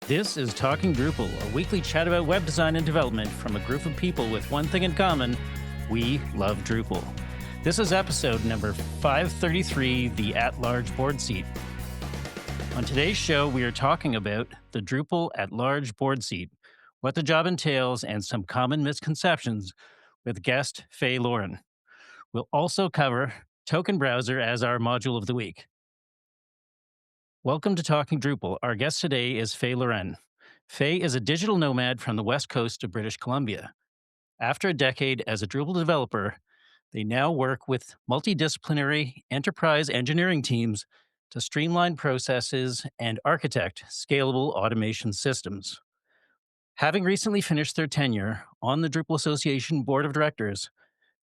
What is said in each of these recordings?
This is Talking Drupal, a weekly chat about web design and development from a group of people with one thing in common: we love Drupal. This is episode number 533, the At-Large Board Seat. On today's show, we are talking about the Drupal At-Large Board Seat, what the job entails, and some common misconceptions with guest Fei Lauren. We'll also cover Token Browser as our module of the week. Welcome to Talking Drupal. Our guest today is Fei Lauren. Fei is a digital nomad from the west coast of British Columbia. After a decade as a Drupal developer, they now work with multidisciplinary enterprise engineering teams to streamline processes and architect scalable automation systems. Having recently finished their tenure on the Drupal Association Board of Directors,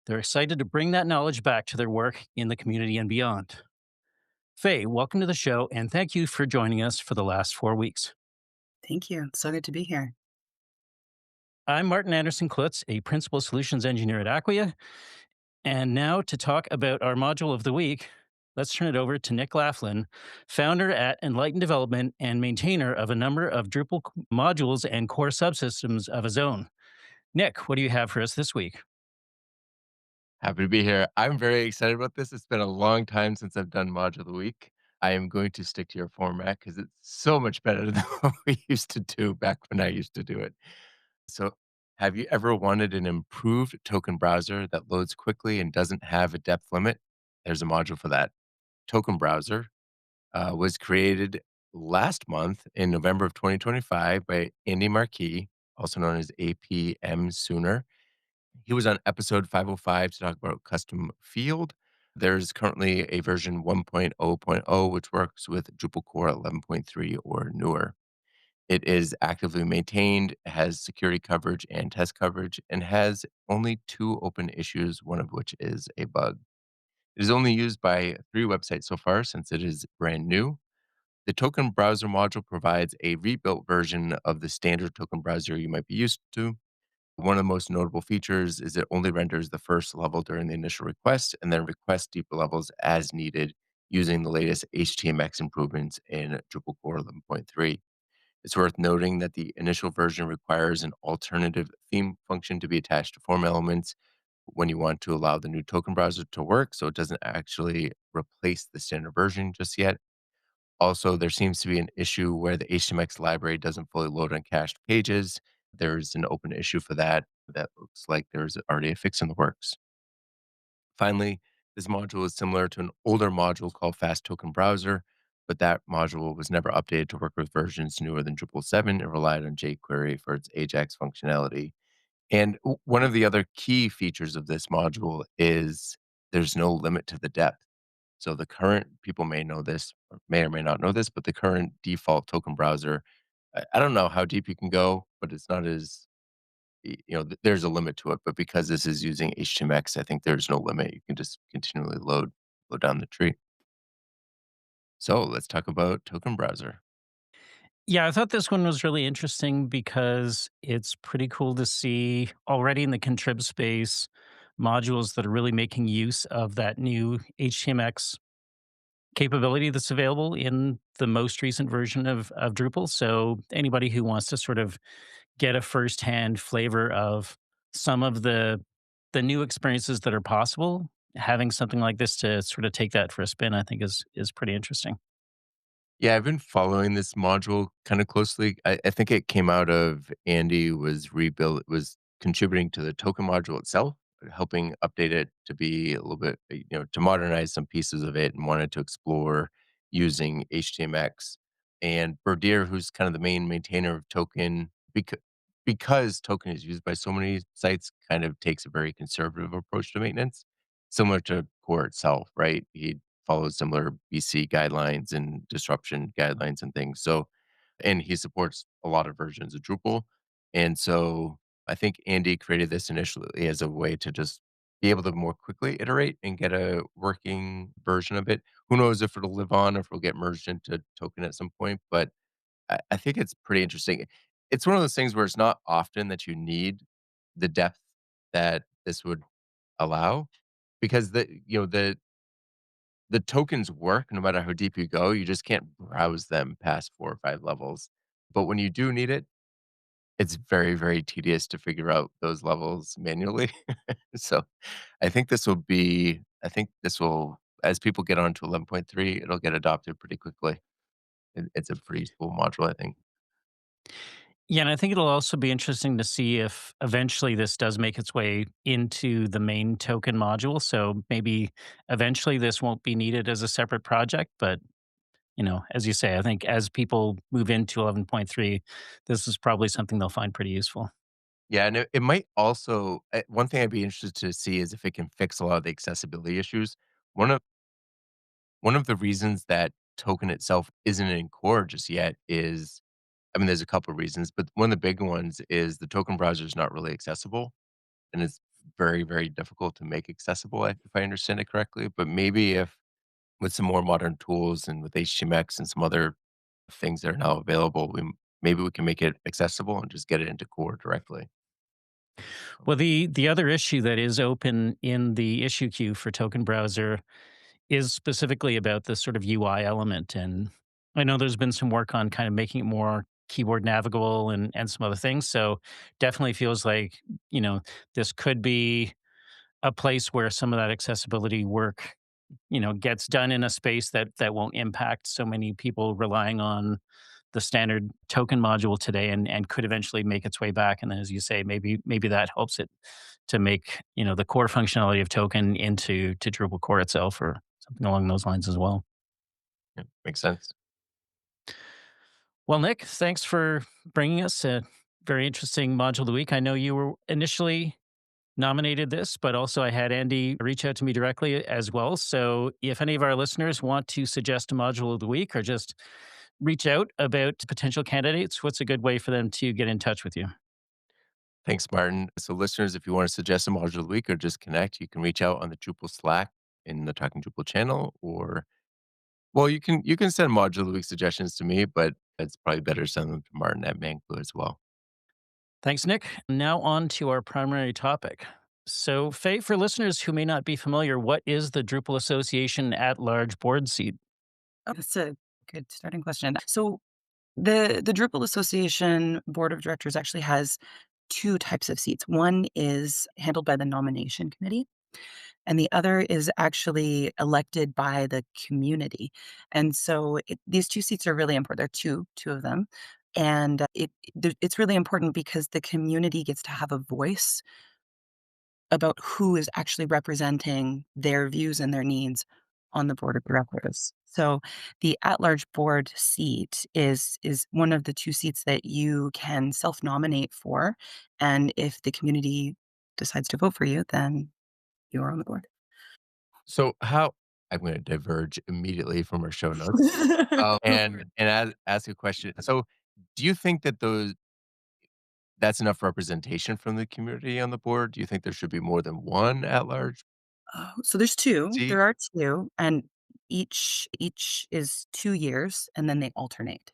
they're excited to bring that knowledge back to their work in the community and beyond. Fei, welcome to the show, and thank you for joining us for the last 4 weeks. Thank you. It's so good to be here. I'm Martin Anderson Klutz, a principal solutions engineer at Acquia. And now to talk about our module of the week, let's turn it over to Nick Laughlin, founder at Enlighten Development and maintainer of a number of Drupal modules and core subsystems of his own. Nick, what do you have for us this week? Happy to be here. I'm very excited about this. It's been a long time since I've done Module of the Week. I am going to stick to your format because it's so much better than what we used to do back when I used to do it. So, have you ever wanted an improved token browser that loads quickly and doesn't have a depth limit? There's a module for that. Token Browser was created last month in November of 2025 by Andy Marquis, also known as APM Sooner. He was on episode 505 to talk about custom field. There's currently a version 1.0.0, which works with Drupal core 11.3 or newer. It is actively maintained, has security coverage and test coverage, and has only two open issues, one of which is a bug. It is only used by three websites so far since it is brand new. The token browser module provides a rebuilt version of the standard token browser you might be used to. One of the most notable features is it only renders the first level during the initial request and then requests deeper levels as needed using the latest HTMX improvements in Drupal core 11.3. It's worth noting that the initial version requires an alternative theme function to be attached to form elements when you want to allow the new token browser to work, so it doesn't actually replace the standard version just yet. Also, there seems to be an issue where the HTMX library doesn't fully load on cached pages. There's an open issue for that. That looks like there's already a fix in the works. Finally, this module is similar to an older module called Fast Token Browser, but that module was never updated to work with versions newer than Drupal 7. It relied on jQuery for its Ajax functionality. And one of the other key features of this module is there's no limit to the depth. So the current people may know this, or may not know this, but the current default token browser, I don't know how deep you can go, but it's not as there's a limit to it. But because this is using HTMX, I think there's no limit. You can just continually load down the tree. So let's talk about token browser. Yeah, I thought this one was really interesting because it's pretty cool to see already in the contrib space modules that are really making use of that new HTMX capability that's available in the most recent version of Drupal. So anybody who wants to sort of get a firsthand flavor of some of the new experiences that are possible, having something like this to sort of take that for a spin, I think is pretty interesting. Yeah, I've been following this module kind of closely. I think it came out of Andy was contributing to the token module itself, helping update it to be a little bit, to modernize some pieces of it and wanted to explore using HTMX. And Berdier, who's kind of the main maintainer of token, because token is used by so many sites, kind of takes a very conservative approach to maintenance, similar to core itself, right? He follows similar BC guidelines and disruption guidelines and things. So, and he supports a lot of versions of Drupal. And so I think Andy created this initially as a way to just be able to more quickly iterate and get a working version of it. Who knows if it'll live on or if it'll get merged into token at some point, but I think it's pretty interesting. It's one of those things where it's not often that you need the depth that this would allow because the tokens work no matter how deep you go. You just can't browse them past 4 or 5 levels. but when you do need it, it's very, very tedious to figure out those levels manually. So, I think this will as people get on to 11.3, it'll get adopted pretty quickly. It's a pretty useful module, I think. Yeah, and I think it'll also be interesting to see if eventually this does make its way into the main token module. So maybe eventually this won't be needed as a separate project, but as you say, I think as people move into 11.3, this is probably something they'll find pretty useful. Yeah, and it might also one thing I'd be interested to see is if it can fix a lot of the accessibility issues. One of one of the reasons that token itself isn't in core just yet is I mean, there's a couple of reasons, but one of the big ones is the token browser is not really accessible, and it's very, very difficult to make accessible, if I understand it correctly. But maybe if with some more modern tools and with HTMX and some other things that are now available, maybe we can make it accessible and just get it into core directly. Well, the other issue that is open in the issue queue for Token Browser is specifically about this sort of UI element. And I know there's been some work on kind of making it more keyboard navigable and some other things. So definitely feels like, you know, this could be a place where some of that accessibility work, gets done in a space that won't impact so many people relying on the standard token module today and could eventually make its way back. And then as you say, maybe that helps it to make, the core functionality of token into Drupal core itself or something along those lines as well. Yeah, makes sense. Well, Nick, thanks for bringing us a very interesting module of the week. I know you were initially nominated this, but also I had Andy reach out to me directly as well. So if any of our listeners want to suggest a module of the week or just reach out about potential candidates, what's a good way for them to get in touch with you? Thanks, Martin. So, listeners, if you want to suggest a module of the week or just connect, you can reach out on the Drupal Slack in the Talking Drupal channel, or well, you can send module of the week suggestions to me, but it's probably better to send them to Martin at Manclue as well. Thanks, Nick. Now on to our primary topic. So, Faye, for listeners who may not be familiar, what is the Drupal Association at-large board seat? Oh, that's a good starting question. So the Drupal Association Board of Directors actually has two types of seats. One is handled by the nomination committee, and the other is actually elected by the community. And so these two seats are really important. There are two of them, and it's really important because the community gets to have a voice about who is actually representing their views and their needs on the board of directors. So the at-large board seat is one of the two seats that you can self-nominate for, and if the community decides to vote for you, then you're on the board. So, how I'm going to diverge immediately from our show notes, and ask a question. So, do you think that those that's enough representation from the community on the board? Do you think there should be more than one at large Oh, so there's 2, seat? there are 2, and each is 2 years, and then they alternate.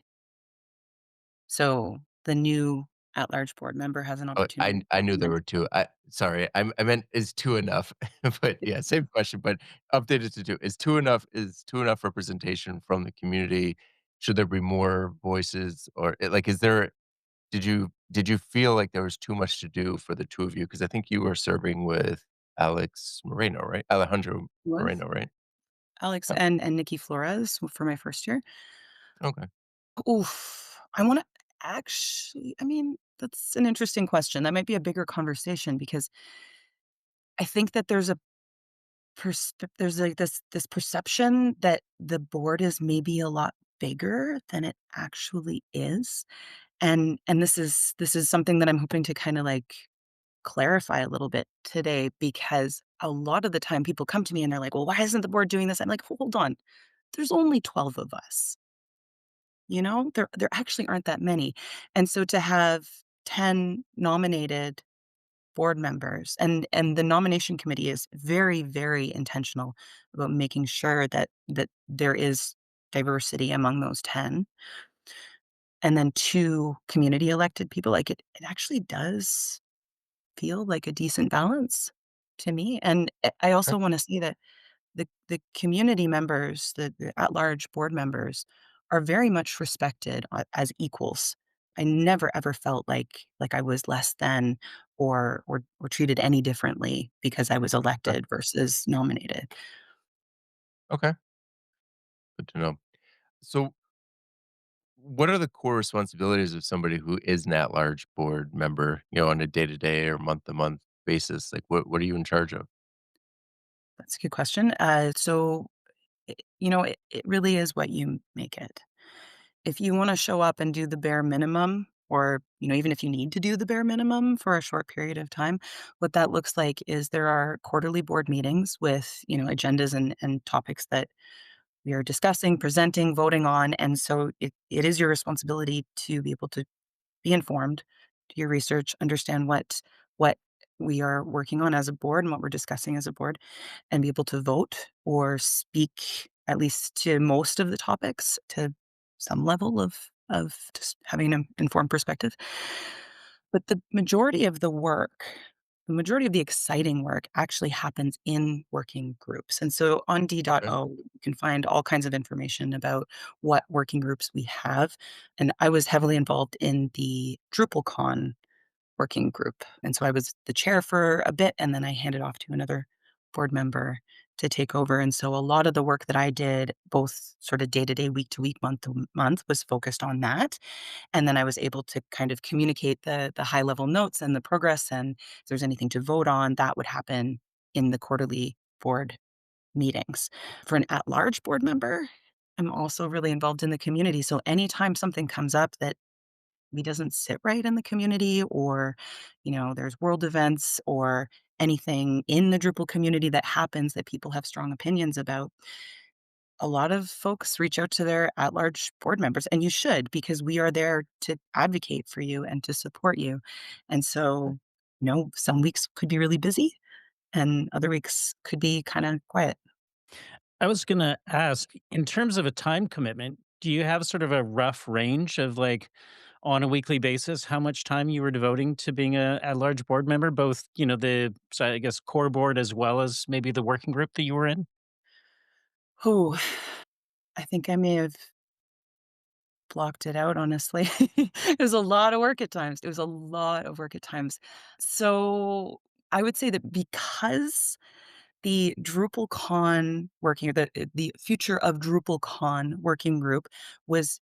So the new at-large board member has an Oh, opportunity to I vote knew on there this. were 2. I meant is 2 enough? But yeah, same question, but updated to 2. Is 2 enough representation from the community? Should there be more voices or, like, is there did you feel like there was too much to do for the 2 of you? Because I think you were serving with Alex Moreno, right? Alejandro Was Moreno, right? Alex Yeah, and Nikki Flores for my first year. okay. Oof, I wanna actually I mean, that's an interesting question. That might be a bigger conversation because I think that there's, like, this perception that the board is maybe a lot bigger than it actually is, and this is something that I'm hoping to kinda, like, clarify a little bit today because a lot of the time people come to me and they're like, "Well, why isn't the board doing this?" I'm like, "Hold on, there's only 12 of us." There actually aren't that many. And so to have 10 nominated board members and the nomination committee is very, very intentional about making sure that there is diversity among those 10, and then 2 community elected people, like, it actually does feel like a decent balance to me, and I Okay. also wanna say that the community members, the at-large board members are very much respected as equals. I never ever felt like I was less than or treated any differently because I was Okay. elected versus nominated. Okay. Good to know. So, what are the core responsibilities of somebody who is an at-large board member, on a day-to-day or month-to-month basis? Like, what are you in charge of? That's a good question. It really is what you make it. If you wanna show up and do the bare minimum or, even if you need to do the bare minimum for a short period of time, what that looks like is there are quarterly board meetings with, agendas and topics that we are discussing, presenting, voting on, and so it is your responsibility to be able to be informed, do your research, understand what we are working on as a board and what we're discussing as a board, and be able to vote or speak at least to most of the topics to some level of just having an informed perspective. But the majority of the exciting work actually happens in working groups. And so on Okay. D.O, you can find all kinds of information about what working groups we have. And I was heavily involved in the DrupalCon working group. And so I was the chair for a bit, and then I handed off to another board member to take over. And so a lot of the work that I did, both sort of day to day, week to week, month to month, was focused on that. And then I was able to kind of communicate the high level notes and the progress. And if there's anything to vote on, that would happen in the quarterly board meetings. For an at large board member, I'm also really involved in the community. So anytime something comes up that maybe doesn't sit right in the community or, there's world events or anything in the Drupal community that happens that people have strong opinions about, a lot of folks reach out to their at-large board members, and you should because we are there to advocate for you and to support you. And so, some weeks could be really busy and other weeks could be kinda quiet. I was gonna ask, in terms of a time commitment, do you have sort of a rough range of like on a weekly basis how much time you were devoting to being a at large board member, both, so I guess core board as well as maybe the working group that you were in? Oh, I think I may have blocked it out, honestly. It was a lot of work at times. It was a lot of work at times. So, I would say that because the DrupalCon working or the future of DrupalCon working group was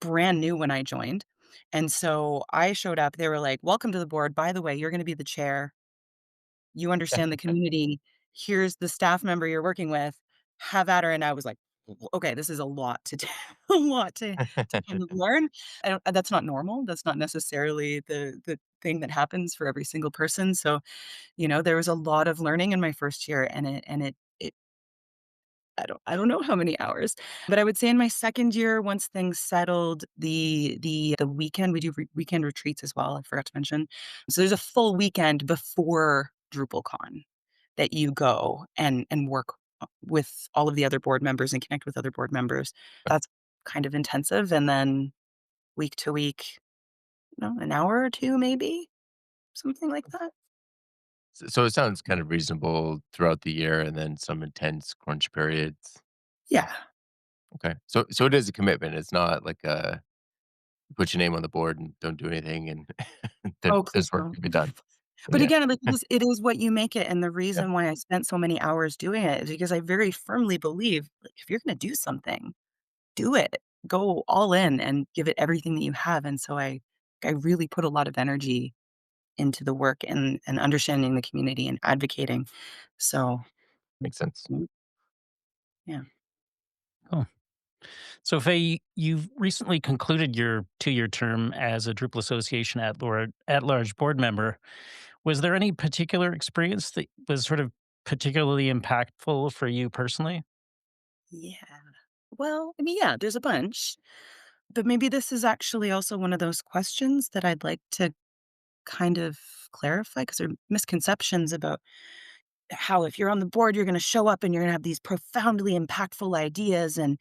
brand new when I joined, and so I showed up, they were like, "Welcome to the board. By the way, you're gonna be the chair. You understand the community. Here's the staff member you're working with. Have at her." And I was like, Okay, this is a lot to do, a lot to kind of learn." I don't that's not normal. That's not necessarily the thing that happens for every single person. So, there was a lot of learning in my first year, and it I don't know how many hours, but I would say in my second year, once things settled, the weekend we do weekend retreats as well, I forgot to mention. So there's a full weekend before DrupalCon that you go and work, with all of the other board members and connect with other board members. That's kind of intensive, and then week to week, an hour or 2 maybe, something like that. So it sounds kind of reasonable throughout the year and then some intense crunch periods. Yeah. Okay. So it is a commitment. It's not like put your name on the board and don't do anything and Oh, there's please work no. to be done. But Yeah. again, like, it is what you make it, and the Yeah. reason why I spent so many hours doing it is because I very firmly believe, like, if you're gonna do something, do it. Go all in and give it everything that you have, and so I really put a lot of energy into the work and understanding the community and advocating. So, Makes sense. mm, yeah. Cool. So, Faye, you've recently concluded your 2-year term as a Drupal Association at large board member. Was there any particular experience that was sort of particularly impactful for you personally? Yeah. Well, I mean, yeah, there's a bunch, but maybe this is actually also one of those questions that I'd like to kind of clarify because there are misconceptions about how if you're on the board, you're gonna show up and you're gonna have these profoundly impactful ideas and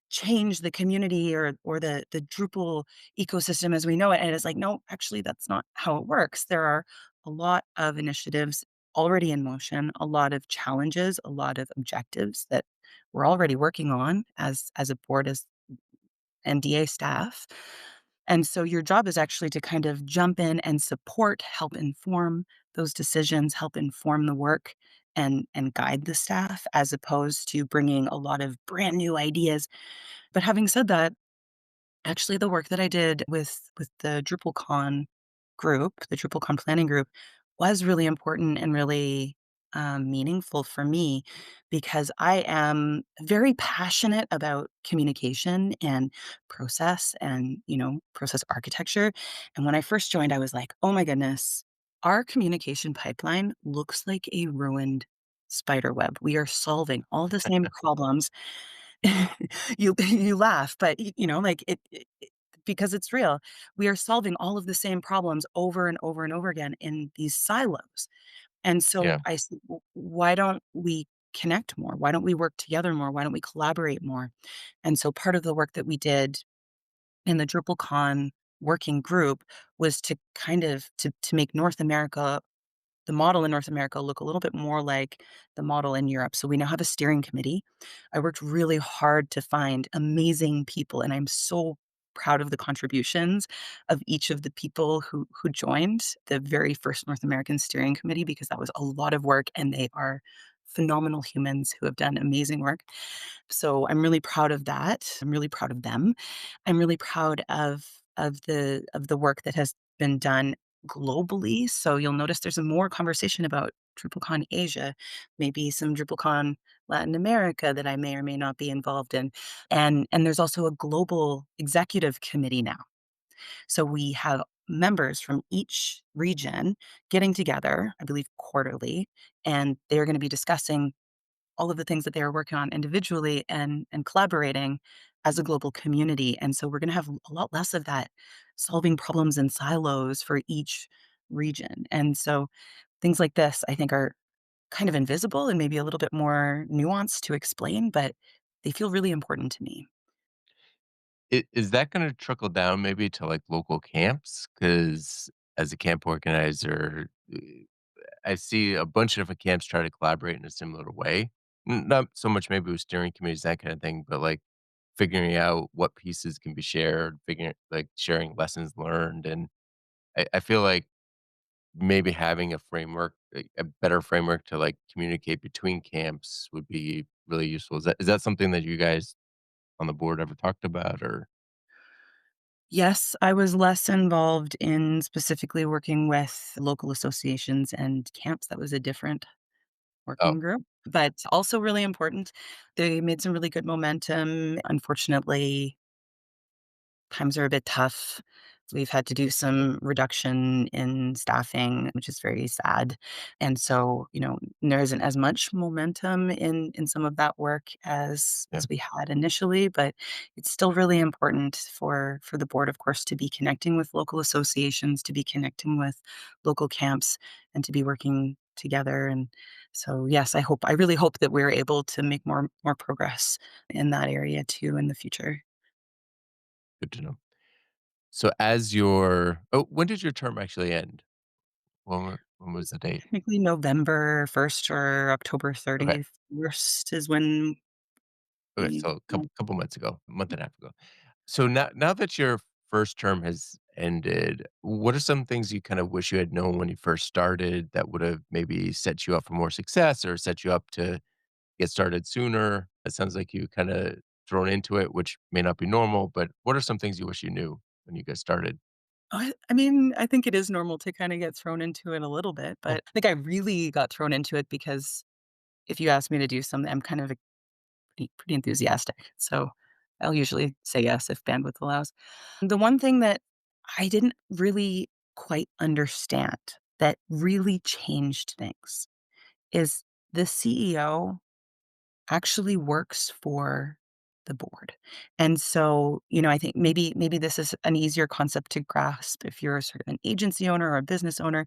change the community or the Drupal ecosystem as we know it. And it's like, no, actually, that's not how it works. There are a lot of initiatives already in motion, a lot of challenges, a lot of objectives that we're already working on as a board, as NDA staff. And so your job is actually to kind of jump in and support, help inform those decisions, help inform the work and guide the staff as opposed to bringing a lot of brand new ideas. But having said that, actually, the work that I did with the DrupalCon group, the DrupalCon planning group, was really important and really, meaningful for me because I am very passionate about communication and process and, process architecture, and when I first joined, I was like, "Oh my goodness, our communication pipeline looks like a ruined spider web. We are solving all the same problems." You laugh, but, like, it because it's real. We are solving all of the same problems over and over and over again in these silos, and so Yeah. I said, Why don't we connect more? Why don't we work together more? Why don't we collaborate more?" And so part of the work that we did in the DrupalCon working group was to kind of to make North America the model in North America look a little bit more like the model in Europe. So we now have a steering committee. I worked really hard to find amazing people, and I'm so proud of the contributions of each of the people who joined the very first North American steering committee because that was a lot of work and they are phenomenal humans who have done amazing work. So I'm really proud of that. I'm really proud of them. I'm really proud of the work that has been done globally. So you'll notice there's a more conversation about DrupalCon Asia, maybe some DrupalCon Latin America that I may or may not be involved in. And there's also a global executive committee now. So we have members from each region getting together, I believe quarterly, and they're going to be discussing all of the things that they are working on individually and collaborating as a global community. And so we're going to have a lot less of that solving problems in silos for each region. And so things like this, I think, are kind of invisible and maybe a little bit more nuanced to explain, but they feel really important to me. Is that gonna trickle down maybe to, like, local camps? Because as a camp organizer, I see a bunch of different camps try to collaborate in a similar way. Not so much maybe with steering committees, that kinda thing, but, like, figuring out what pieces can be shared, figuring like, sharing lessons learned, and I feel like maybe having a framework, a better framework to, like, communicate between camps would be really useful. Is that something that you guys on the board ever talked about, or Yes, I was less involved in specifically working with local associations and camps. That was a different oh, working group, but also really important. They made some really good momentum. Unfortunately, times are a bit tough. We've had to do some reduction in staffing, which is very sad. And so, there isn't as much momentum in some of that work yeah, as we had initially, but it's still really important for the board, of course, to be connecting with local associations, to be connecting with local camps, and to be working together. And so, yes, I really hope that we're able to make more progress in that area too in the future. good to know. So when did your term actually end? When was the date? Technically November 1st or October Okay. 31st is when Okay, we so a yeah. couple months ago, a month and a half ago. So now that your first term has ended, what are some things you kind of wish you had known when you first started that would have maybe set you up for more success or set you up to get started sooner? It sounds like you kinda thrown into it, which may not be normal, but what are some things you wish you knew when you got started? I mean, I think it is normal to kinda get thrown into it a little bit, Oh, but I think I really got thrown into it because if you ask me to do something, I'm kind of a pretty enthusiastic, so I'll usually say yes if bandwidth allows. The one thing that I didn't really quite understand that really changed things is the CEO actually works for the board. And so, I think maybe this is an easier concept to grasp if you're sort of an agency owner or a business owner.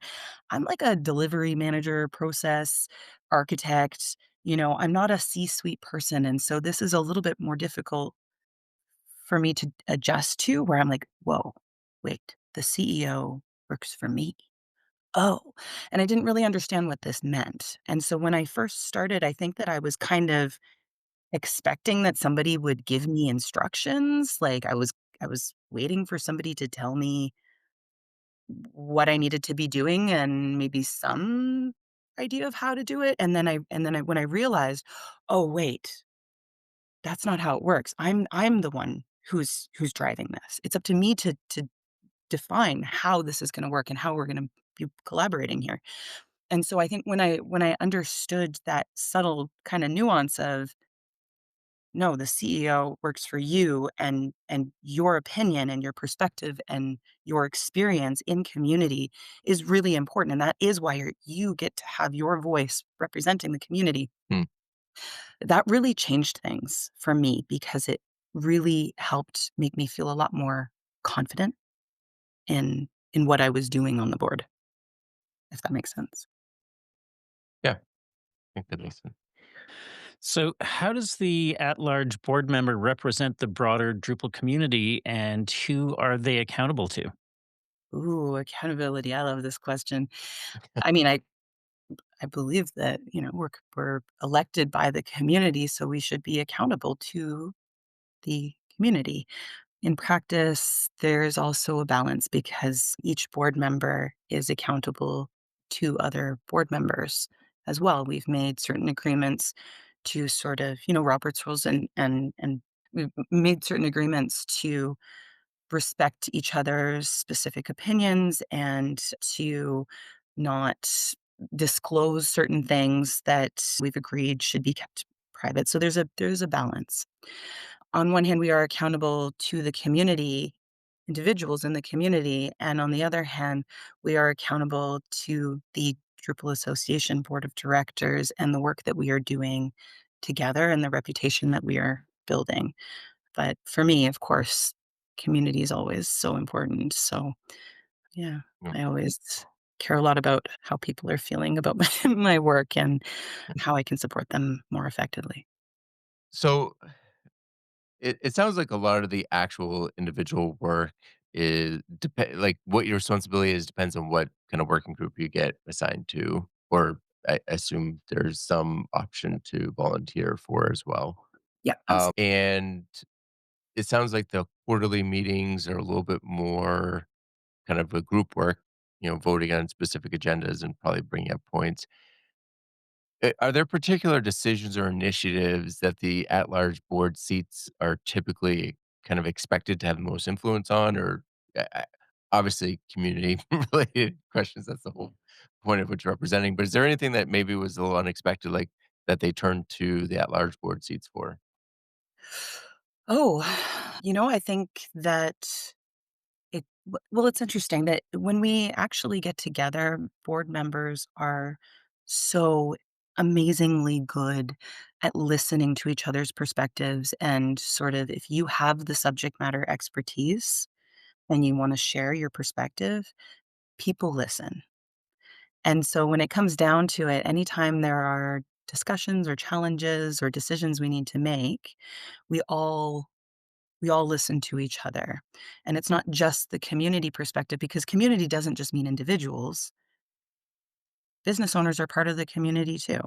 I'm like a delivery manager, process architect, I'm not a C-suite person. And so this is a little bit more difficult for me to adjust to where I'm like, whoa, wait, the CEO works for me. Oh, and I didn't really understand what this meant. And so when I first started, I think that I was kind of expecting that somebody would give me instructions, like, I was waiting for somebody to tell me what I needed to be doing and maybe some idea of how to do it, and then when I realized, "Oh, wait, that's not how it works. I'm the one who's driving this. It's up to me to define how this is gonna work and how we're gonna be collaborating here." And so I think when I understood that subtle kinda nuance of, no, the CEO works for you and your opinion and your perspective and your experience in community is really important, and that is why you get to have your voice representing the community. Hmm. That really changed things for me because it really helped make me feel a lot more confident in what I was doing on the board, if that makes sense. Yeah, I think that makes sense. So, how does the at large board member represent the broader Drupal community and who are they accountable to? Ooh, accountability. I love this question. I mean, I believe that, we're elected by the community, so we should be accountable to the community. In practice, there's also a balance because each board member is accountable to other board members as well. We've made certain agreements to sort of, Robert's rules and we've made certain agreements to respect each other's specific opinions and to not disclose certain things that we've agreed should be kept private. So there's a balance. On one hand, we are accountable to the community, individuals in the community, and on the other hand, we are accountable to the Drupal Association Board of Directors and the work that we are doing together and the reputation that we are building. But for me, of course, community is always so important. So, yeah, Yeah. I always care a lot about how people are feeling about my work and how I can support them more effectively. So it sounds like a lot of the actual individual work is like what your responsibility is depends on what kind of working group you get assigned to, or I assume there's some option to volunteer for as well. Yeah, absolutely. And it sounds like the quarterly meetings are a little bit more kind of a group work, voting on specific agendas and probably bringing up points. Are there particular decisions or initiatives that the at-large board seats are typically kind of expected to have the most influence on? Or obviously, community-related questions, that's the whole point of what you're representing, but is there anything that maybe was a little unexpected, like, that they turned to the at-large board seats for? Oh, I think that well, it's interesting that when we actually get together, board members are so amazingly good at listening to each other's perspectives and sort of if you have the subject matter expertise and you wanna share your perspective, people listen. And so when it comes down to it, anytime there are discussions or challenges or decisions we need to make, we all we all listen to each other. And it's not just the community perspective because community doesn't just mean individuals. Business owners are part of the community too.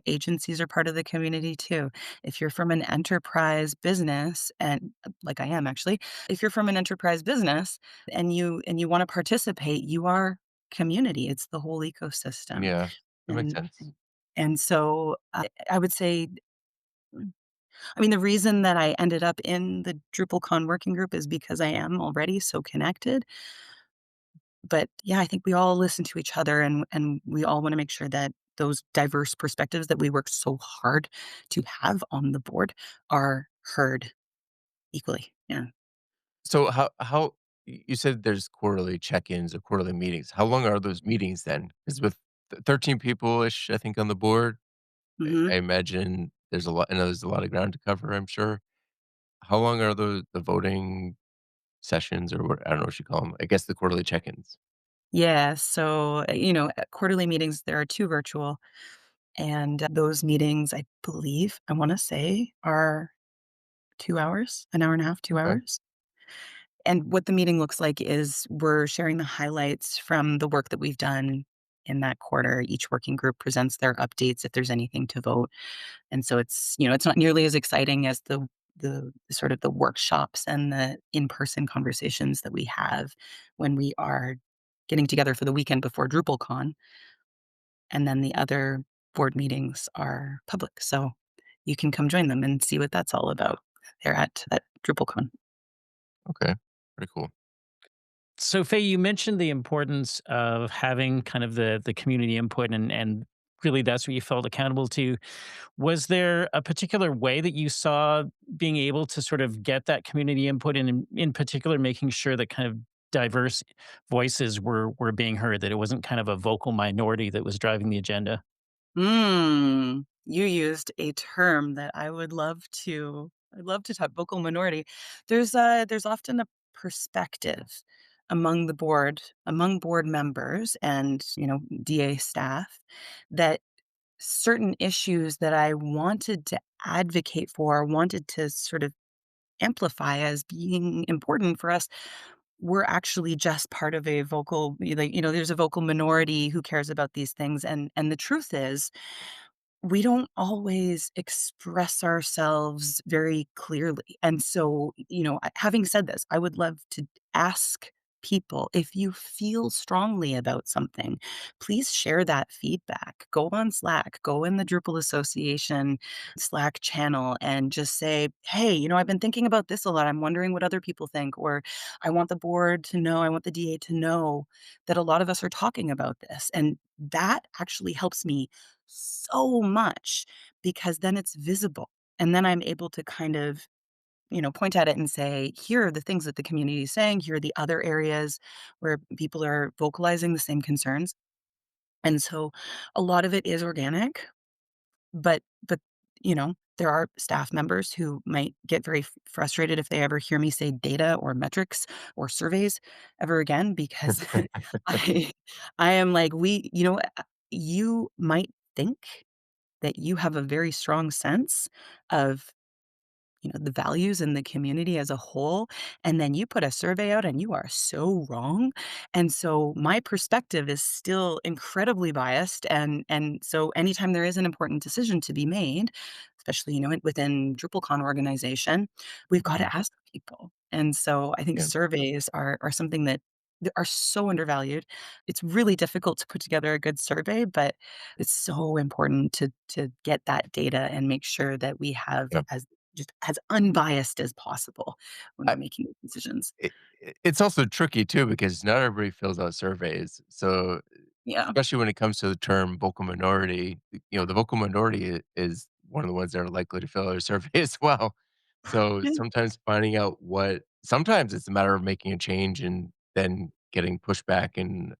Agencies are part of the community too. If you're from an enterprise business and like I am actually, if you're from an enterprise business and you want to participate, you are community. It's the whole ecosystem. Yeah, that makes And sense. and so I would say the reason that I ended up in the DrupalCon working group is because I am already so connected. But yeah, I think we all listen to each other and we all want to make sure that those diverse perspectives that we work so hard to have on the board are heard equally. Yeah. So how you said there's quarterly check-ins or quarterly meetings. How long are those meetings then? Because with 13 people-ish, I think, on the board, hmm I imagine there's a lot I know there's a lot of ground to cover, I'm sure. How long are the voting sessions or what I don't know what you call them. I guess the quarterly check-ins. Yeah. So, at quarterly meetings, there are two virtual, and those meetings, I believe, I want to say, are 2 hours, an hour and a half, two Okay. hours. And what the meeting looks like is we're sharing the highlights from the work that we've done in that quarter. Each working group presents their updates if there's anything to vote. And so it's not nearly as exciting as the the sort of the workshops and the in-person conversations that we have when we are getting together for the weekend before DrupalCon, and then the other board meetings are public, so you can come join them and see what that's all about. They're at DrupalCon. Okay. Pretty cool. So, Faye, you mentioned the importance of having kind of the community input, and really that's what you felt accountable to. Was there a particular way that you saw being able to sort of get that community input, and in particular making sure that kind of diverse voices were being heard, that it wasn't kind of a vocal minority that was driving the agenda? You used a term that I'd love to talk vocal minority. There's often a perspective among board members and, DA staff that certain issues that I wanted to advocate for, wanted to sort of amplify as being important for us, were actually just part of a vocal, like, there's a vocal minority who cares about these things, and the truth is we don't always express ourselves very clearly. And so, having said this, I would love to ask people, if you feel strongly about something, please share that feedback. Go on Slack, go in the Drupal Association Slack channel and just say, hey, I've been thinking about this a lot. I'm wondering what other people think, or I want the board to know, I want the DA to know that a lot of us are talking about this. And that actually helps me so much because then it's visible. And then I'm able to kind of, point at it and say, here are the things that the community is saying. Here are the other areas where people are vocalizing the same concerns. And so a lot of it is organic, but there are staff members who might get very frustrated if they ever hear me say data or metrics or surveys ever again because I I am like, you might think that you have a very strong sense of, the values in the community as a whole, and then you put a survey out and you are so wrong. And so my perspective is still incredibly biased, and so anytime there is an important decision to be made, especially, within DrupalCon organization, we've got Mhm. to ask people. And so I think Yeah. surveys are something that are so undervalued. It's really difficult to put together a good survey, but it's so important to get that data and make sure that we have Yeah. as unbiased as possible when I we're making decisions. it's also tricky too because not everybody fills out surveys. So, Yeah. especially when it comes to the term vocal minority, the vocal minority is one of the ones that are likely to fill out a survey as well. So, Yeah. sometimes finding out sometimes it's a matter of making a change and then getting pushback and,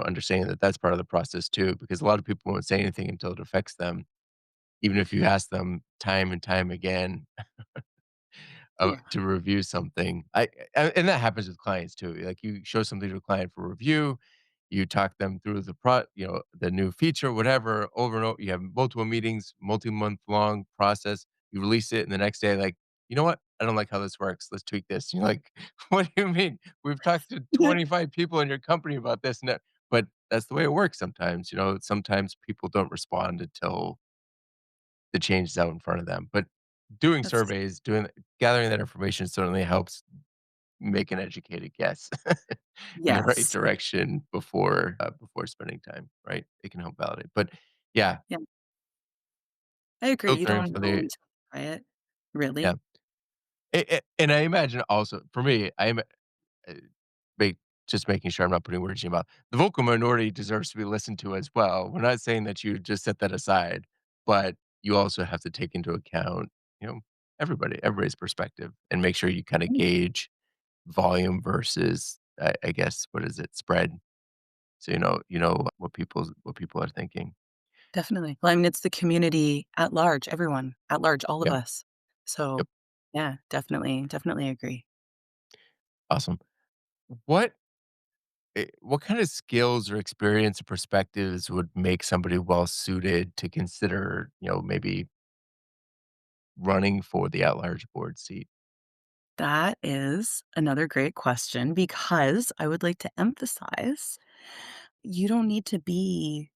understanding that that's part of the process too, because a lot of people won't say anything until it affects them, even if you ask them time and time again Yeah. to review something. And that happens with clients too. Like you show something to a client for review, you talk them through the new feature, whatever, over and over. You have multiple meetings, multi-month long process. You release it, and the next day, like, you know what? I don't like how this works. Let's tweak this. You're like, what do you mean? We've talked to 25 people in your company about this, and that. But that's the way it works sometimes. Sometimes people don't respond until the change is out in front of them. But doing That's surveys, gathering that information certainly helps make an educated guess in the right yes. direction before spending time, right? It can help validate. But yeah, Yeah, I agree. You filtering don't for know the until you try it, yeah. really. And I imagine also for me, uh, make just making sure I'm not putting words in your mouth. The vocal minority deserves to be listened to as well. We're not saying that you just set that aside, but you also have to take into account, you know, everybody's perspective and make sure you kind of Mm, gauge volume versus I guess what is it, spread. So you know what people are thinking. definitely. Well, I mean, it's the community at large, everyone at large, all of Yep. us. So, Yep. yeah, definitely agree. Awesome. What what kind of skills or experience or perspectives would make somebody well suited to consider, maybe running for the at-large board seat? That is another great question because I would like to emphasize you don't need to be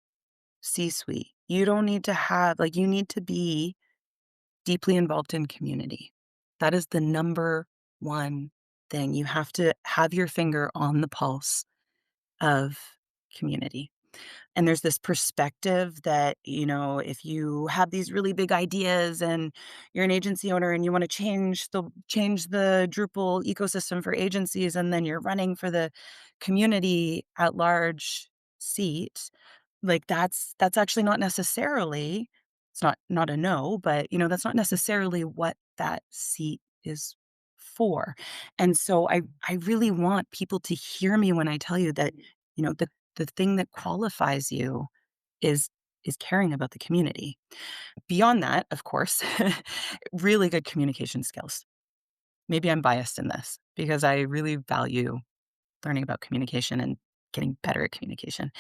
C-suite. You don't need to have, like, you need to be deeply involved in community. That is the number one thing. You have to have your finger on the pulse of community. And there's this perspective that, if you have these really big ideas and you're an agency owner and you want to change the Drupal ecosystem for agencies, and then you're running for the community at large seat, like that's actually not necessarily, it's not a no, but that's not necessarily what that seat is for. And so I really want people to hear me when I tell you that, the thing that qualifies you is caring about the community. Beyond that, of course, really good communication skills. Maybe I'm biased in this because I really value learning about communication and getting better at communication.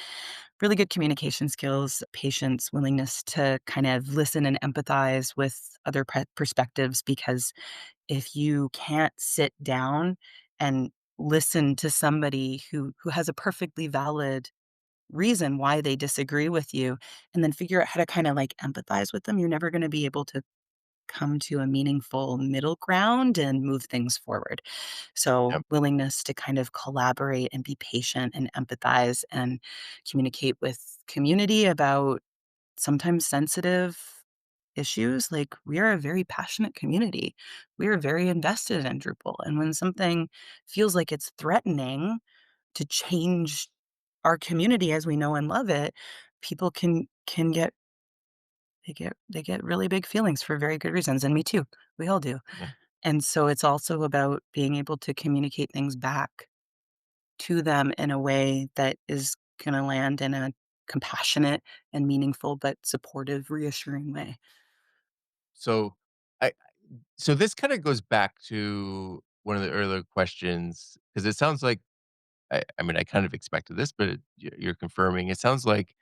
Really good communication skills, patience, willingness to kind of listen and empathize with other perspectives, because if you can't sit down and listen to somebody who has a perfectly valid reason why they disagree with you, and then figure out how to kinda, like, empathize with them, you're never gonna be able to come to a meaningful middle ground and move things forward. So, Yep. willingness to kind of collaborate and be patient and empathize and communicate with community about sometimes sensitive issues. Like, we are a very passionate community. We are very invested in Drupal, and when something feels like it's threatening to change our community as we know and love it, people can get they get really big feelings for very good reasons, and me too. We all do. Yeah. And so it's also about being able to communicate things back to them in a way that is gonna land in a compassionate and meaningful but supportive, reassuring way. So I so this kind of goes back to one of the earlier questions because it sounds like I mean, I kind of expected this, but you're confirming. It sounds like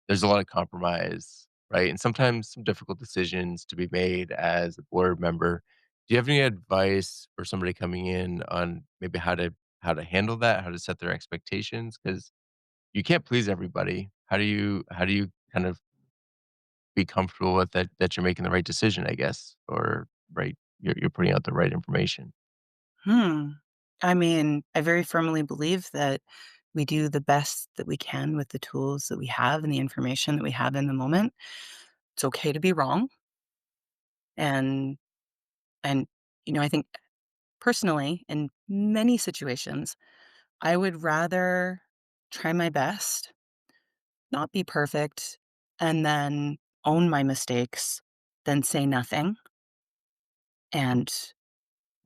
there's a lot of compromise, right? And sometimes some difficult decisions to be made as a board member. Do you have any advice for somebody coming in on maybe how to handle that, how to set their expectations? Because you can't please everybody. How do you kind of be comfortable with that you're making the right decision, I guess, or right you're putting out the right information? Hmm. I mean, I very firmly believe that we do the best that we can with the tools that we have and the information that we have in the moment. It's okay to be wrong, and and I think personally, in many situations, I would rather try my best, not be perfect, and then own my mistakes than say nothing and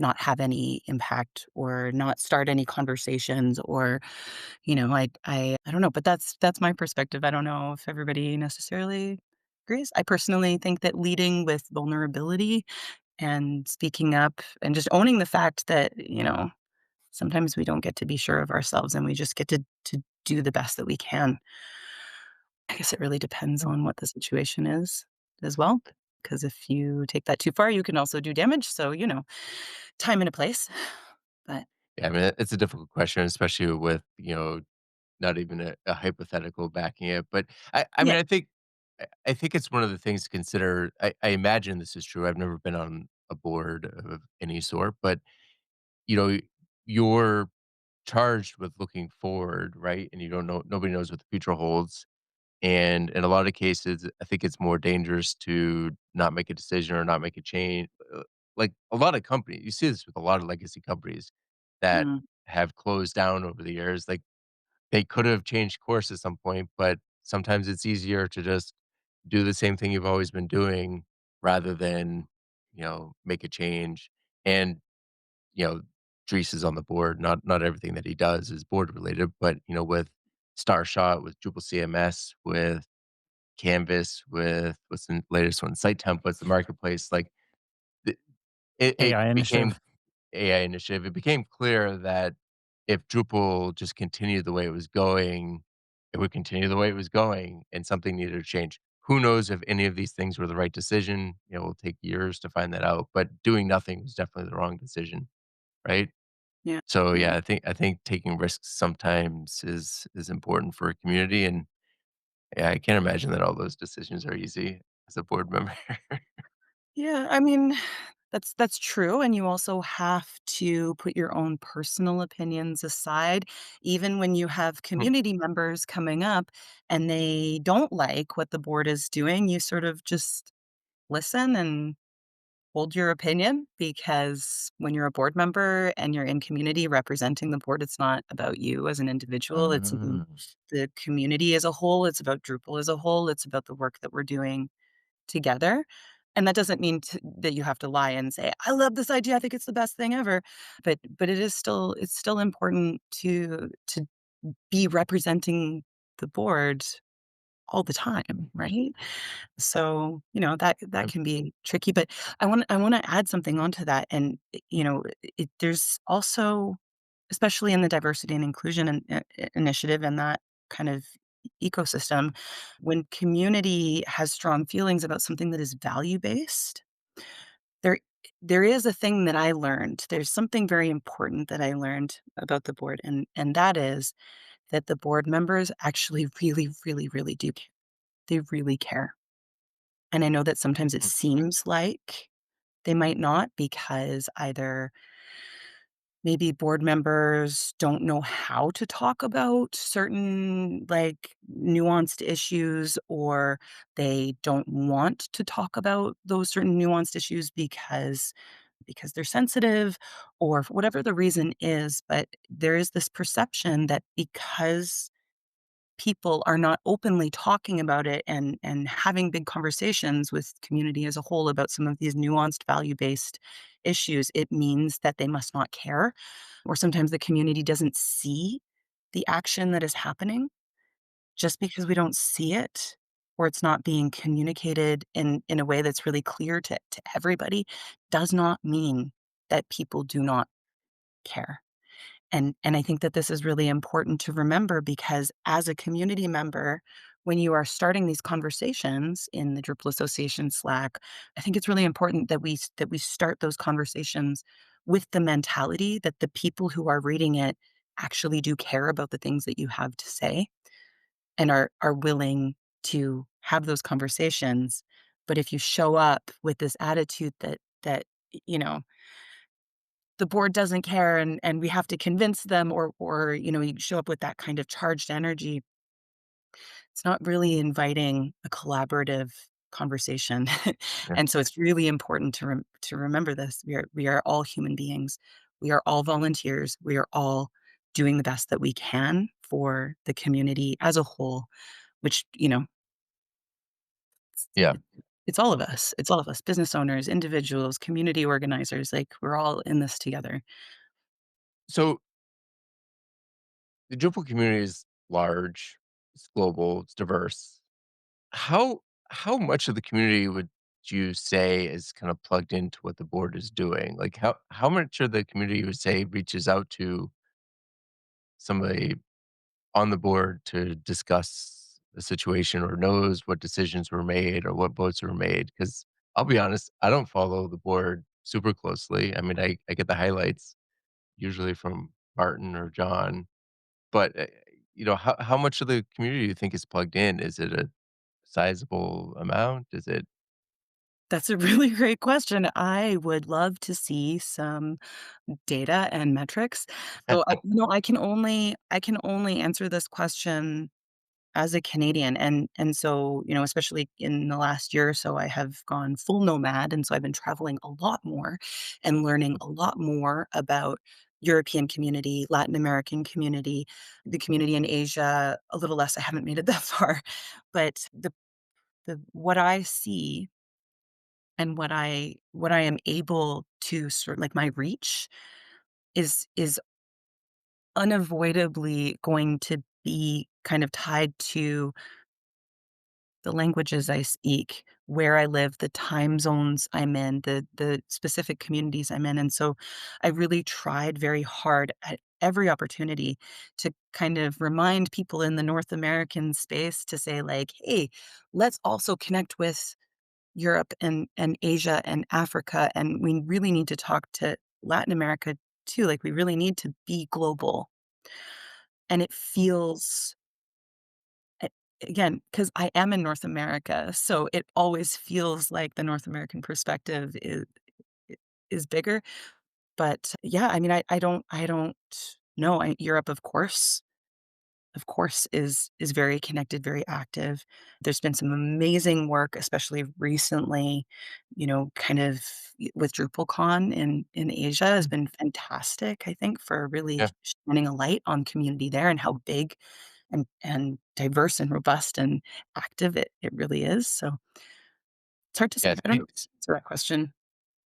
not have any impact or not start any conversations, or, I don't know, but that's my perspective. I don't know if everybody necessarily agrees. I personally think that leading with vulnerability and speaking up and just owning the fact that, sometimes we don't get to be sure of ourselves and we just get to do the best that we can. I guess it really depends on what the situation is as well, because if you take that too far, you can also do damage. So, time and a place. But Yeah, I mean, it's a difficult question, especially with, not even a hypothetical backing it, but I yeah. mean, I think it's one of the things to consider. I imagine this is true. I've never been on a board of any sort, but, you know, you're charged with looking forward, right? And you don't know nobody knows what the future holds. And in a lot of cases, I think it's more dangerous to not make a decision or not make a change. Like a lot of companies, you see this with a lot of legacy companies that Mm, have closed down over the years. Like they could have changed course at some point, but sometimes it's easier to just do the same thing you've always been doing rather than, make a change. And, you know, Dries is on the board. Not everything that he does is board related, but with Starshot, with Drupal CMS, with Canvas, with what's the latest one, site templates, the marketplace, like the it AI became initiative. AI initiative, it became clear that if Drupal just continued the way it was going, it would continue the way it was going, and something needed to change. Who knows if any of these things were the right decision? It'll take years to find that out, but doing nothing was definitely the wrong decision, right? yeah, So, yeah. yeah, I think taking risks sometimes is important for a community, and, yeah, I can't imagine that all those decisions are easy as a board member. Yeah, I mean, That's true, and you also have to put your own personal opinions aside. Even when you have Hmm. community members coming up and they don't like what the board is doing, you sort of just listen and hold your opinion, because when you're a board member and you're in community representing the board, it's not about you as an individual, it's about Uh, the community as a whole, it's about Drupal as a whole, it's about the work that we're doing together. And that doesn't mean that you have to lie and say, "I love this idea. I think it's the best thing ever." But it's still important to be representing the board all the time, right? So, that um, can be tricky. But I want to add something onto that. And there's also, especially in the diversity and inclusion initiative and that kind of ecosystem, when community has strong feelings about something that is value based, there there is a thing that I learned. There's something very important that I learned about the board, and that is that the board members actually really, really, really do care. They really care. And I know that sometimes it mm, seems like they might not, because either maybe board members don't know how to talk about certain, like, nuanced issues, or they don't want to talk about those certain nuanced issues because they're sensitive, or for whatever the reason is. But there is this perception that because people are not openly talking about it and having big conversations with community as a whole about some of these nuanced value-based issues, it means that they must not care, or sometimes the community doesn't see the action that is happening. Just because we don't see it, or it's not being communicated in a way that's really clear to everybody, does not mean that people do not care. And I think that this is really important to remember, because as a community member, when you are starting these conversations in the Drupal Association Slack, I think it's really important that we start those conversations with the mentality that the people who are reading it actually do care about the things that you have to say, and are willing to have those conversations. But if you show up with this attitude that you know the board doesn't care, and we have to convince them, or you show up with that kind of charged energy, it's not really inviting a collaborative conversation. yeah, And so it's really important to remember this. We are all human beings. We are all volunteers. We are all doing the best that we can for the community as a whole, which, yeah. it's it's all of us. It's all of us, business owners, individuals, community organizers, like, we're all in this together. So the Drupal community is large, it's global, it's diverse. How how much of the community would you say is kind of plugged into what the board is doing? Like how much of the community you would say reaches out to somebody on the board to discuss the situation or knows what decisions were made or what votes were made? Because I'll be honest, I don't follow the board super closely. I mean, I get the highlights usually from Martin or John, but how much of the community do you think is plugged in? Is it a sizable amount? Is it That's a really great question. I would love to see some data and metrics. So I can only answer this question as a Canadian, and so, especially in the last year or so, I have gone full nomad, and so I've been traveling a lot more and learning a lot more about European community, Latin American community, the community in Asia, a little less. I haven't made it that far, but the what I see and what I am able to sort, like, my reach is unavoidably going to be kind of tied to the languages I speak, where I live, the time zones I'm in, the specific communities I'm in. And so I really tried very hard at every opportunity to kind of remind people in the North American space to say, like, "Hey, let's also connect with Europe and Asia and Africa, and we really need to talk to Latin America too, like, we really need to be global." And it feels, a again, because I am in North America, so it always feels like the North American perspective is bigger. But, yeah, I mean, I don't know. Europe, of course, is very connected, very active. There's been some amazing work, especially recently, kind of with DrupalCon in Asia has Mm. been fantastic, I think, for really Yeah, shining a light on community there and how big and diverse and robust and active it really is. So it's hard to say. yeah. I don't know the answer to that question.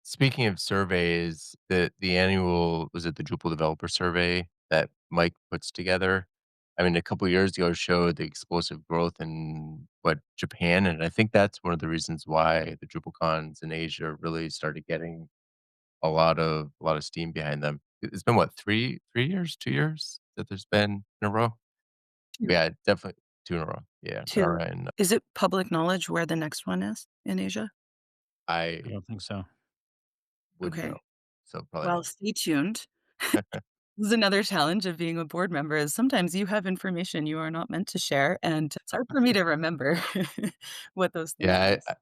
Speaking of surveys, the annual was it the Drupal developer survey that Mike puts together? I mean, a couple years ago showed the explosive growth in Japan, and I think that's one of the reasons why the DrupalCons in Asia really started getting a lot of steam behind them. It's been what, 3 years, 2 years that there's been in a row? 2. Yeah, definitely 2 in a row. Yeah, they 2. are in Is it public knowledge where the next one is in Asia? I I don't think so. wouldn't Okay. know, so probably Well, not. stay tuned. This is another challenge of being a board member is sometimes you have information you are not meant to share, and it's hard for me to remember what those things Yeah, are. So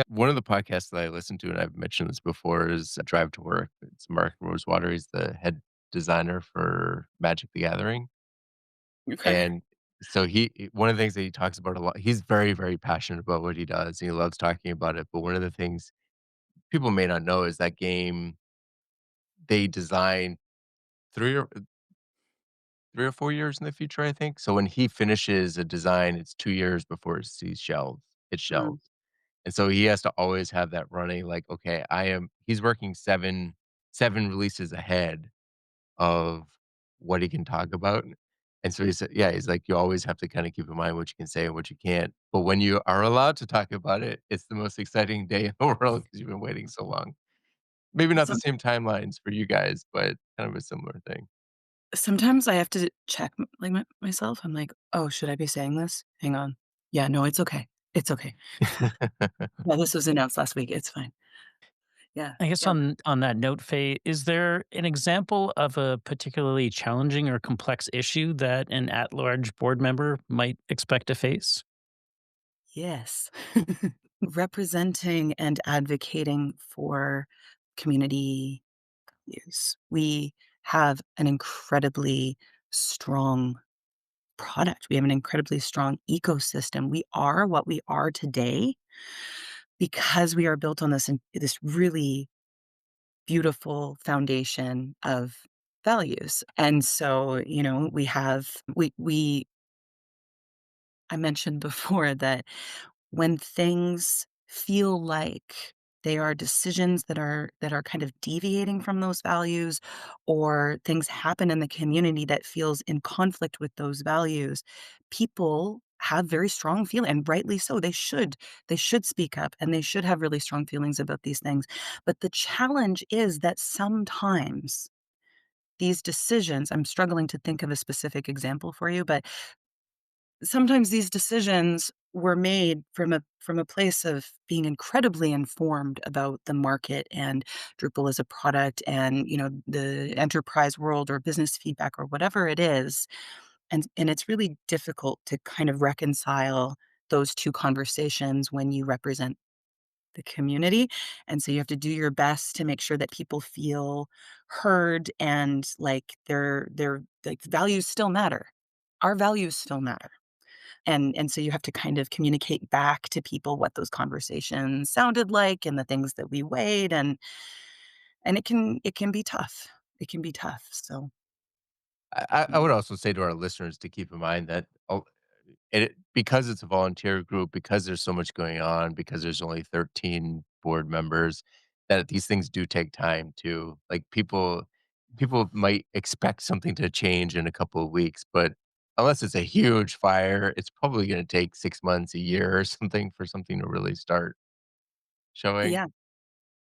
one of the podcasts that I listen to, and I've mentioned this before, is Drive to Work. It's Mark Rosewater. He's the head designer for Magic: The Gathering, Okay. and so one of the things that he talks about a lot, he's very, very passionate about what he does, and he loves talking about it, but one of the things people may not know is that game, they designed 3 or 3 or 4 years in the future, I think. So when he finishes a design, it's 2 years before it's Mm. shelved. And so he has to always have that running, like, okay, he's working 7 releases ahead of what he can talk about. And so he said, yeah, he's like, you always have to kind of keep in mind what you can say and what you can't. But when you are allowed to talk about it, it's the most exciting day in the world because you've been waiting so long. Maybe not the Some same timelines for you guys, but kind of a similar thing. sometimes I have to check, like, myself. I'm like, "Oh, should I be saying this? Hang on. Yeah, no, it's okay. It's okay. Yeah, this was announced last week. It's fine." Yeah, I guess yeah. on that note, Faye, is there an example of a particularly challenging or complex issue that an at-large board member might expect to face? Yes. Representing and advocating for community use. We have an incredibly strong product. We have an incredibly strong ecosystem. We are what we are today because we are built on this really beautiful foundation of values. And so, we I mentioned before that when things feel like they are decisions that are kind of deviating from those values or things happen in the community that feels in conflict with those values, people have very strong feeling and rightly so. They should speak up and they should have really strong feelings about these things. But the challenge is that sometimes these decisions, I'm struggling to think of a specific example for you, but sometimes these decisions were made from a place of being incredibly informed about the market and Drupal as a product and, the enterprise world or business feedback or whatever it is, and it's really difficult to kind of reconcile those 2 conversations when you represent the community, and so you have to do your best to make sure that people feel heard and like their like, values still matter. Our values still matter. And so you have to kind of communicate back to people what those conversations sounded like and the things that we weighed, and it can be tough. It can be tough, so, I yeah. would also say to our listeners to keep in mind that because it's a volunteer group, because there's so much going on, because there's only 13 board members, that these things do take time too. Like people might expect something to change in a couple of weeks, but unless it's a huge fire, it's probably going to take 6 months, a year, or something for something to really start showing. Yeah.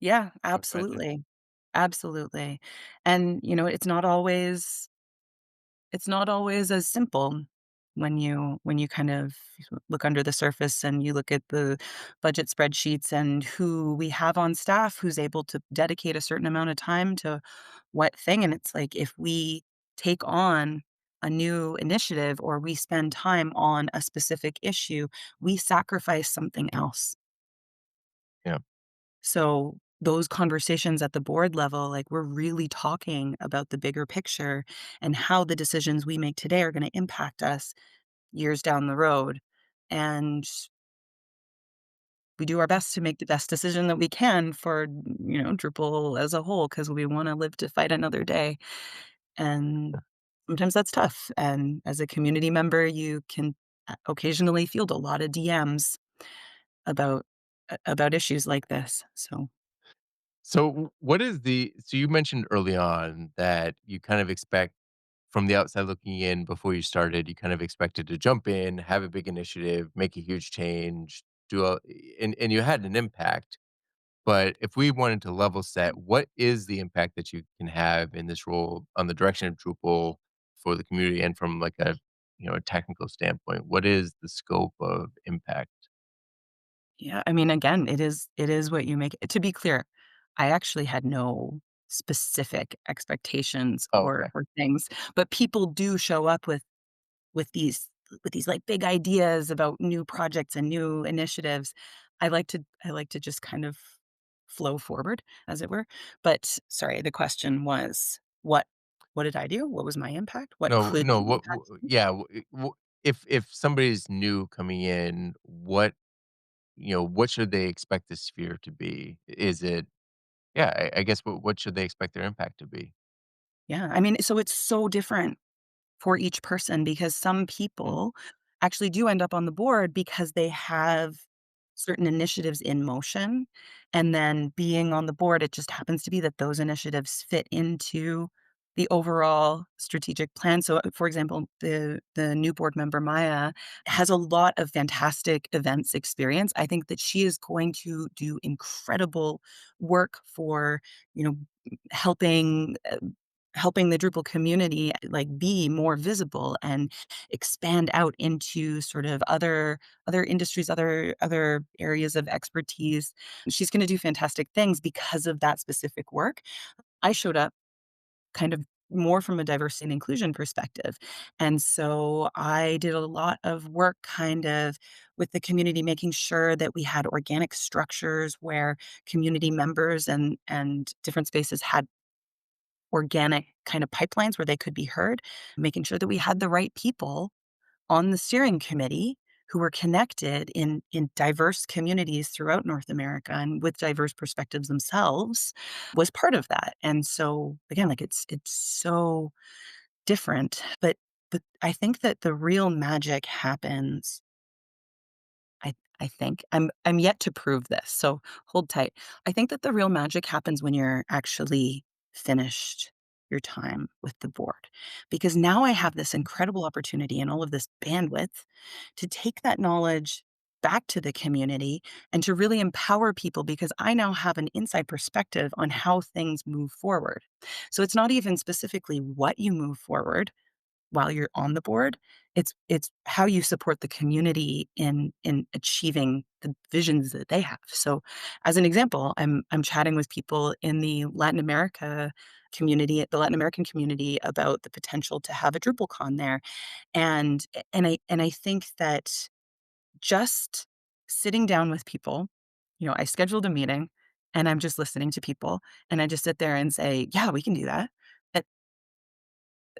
Yeah, I would imagine. absolutely. Absolutely. And, it's not always as simple when you kind of look under the surface and you look at the budget spreadsheets and who we have on staff who's able to dedicate a certain amount of time to what thing, and it's like if we take on a new initiative or we spend time on a specific issue, we sacrifice something else. Yeah. So those conversations at the board level, like, we're really talking about the bigger picture and how the decisions we make today are gonna impact us years down the road, and we do our best to make the best decision that we can for, Drupal as a whole because we wanna live to fight another day, and sometimes that's tough, and as a community member, you can, occasionally field a lot of DMs about about issues like this, so So, what is so you mentioned early on that you kind of expect from the outside looking in before you started, you kind of expected to jump in, have a big initiative, make a huge change, and you had an impact. But if we wanted to level set, what is the impact that you can have in this role on the direction of Drupal for the community and from like a technical standpoint? What is the scope of impact? yeah, I mean, again, it is what you make it. To be clear, I actually had no specific expectations Oh, or okay. things, but people do show up with these, like, big ideas about new projects and new initiatives. I like to just kind of flow forward, as it were. But, sorry, the question was, what did I do? What was my impact? What No, could no. the impact be? Yeah. If somebody's new coming in, what should they expect the sphere to be? Is it Yeah, I guess what should they expect their impact to be? Yeah, I mean, so it's so different for each person because some Mm, people actually do end up on the board because they have certain initiatives in motion. And then being on the board, it just happens to be that those initiatives fit into the overall strategic plan. So, for example, the new board member Maya has a lot of fantastic events experience. I think that she is going to do incredible work for, you know, helping helping the Drupal community, like, be more visible and expand out into sort of other industries, other areas of expertise. She's gonna do fantastic things because of that specific work. I showed up kind of more from a diversity and inclusion perspective, and so I did a lot of work kind of with the community, making sure that we had organic structures where community members and different spaces had organic kind of pipelines where they could be heard, making sure that we had the right people on the steering committee who were connected in diverse communities throughout North America and with diverse perspectives themselves was part of that. And so again, like it's so different, but I think that the real magic happens. I think I'm yet to prove this, so hold tight. I think that the real magic happens when you're actually finished your time with the board, because now I have this incredible opportunity and all of this bandwidth to take that knowledge back to the community and to really empower people because I now have an inside perspective on how things move forward. So it's not even specifically what you move forward, while you're on the board, it's how you support the community in achieving the visions that they have. So, as an example, I'm chatting with people in the Latin American community about the potential to have a DrupalCon there. And I think that just sitting down with people, I scheduled a meeting and I'm just listening to people and I just sit there and say, "Yeah, we can do that."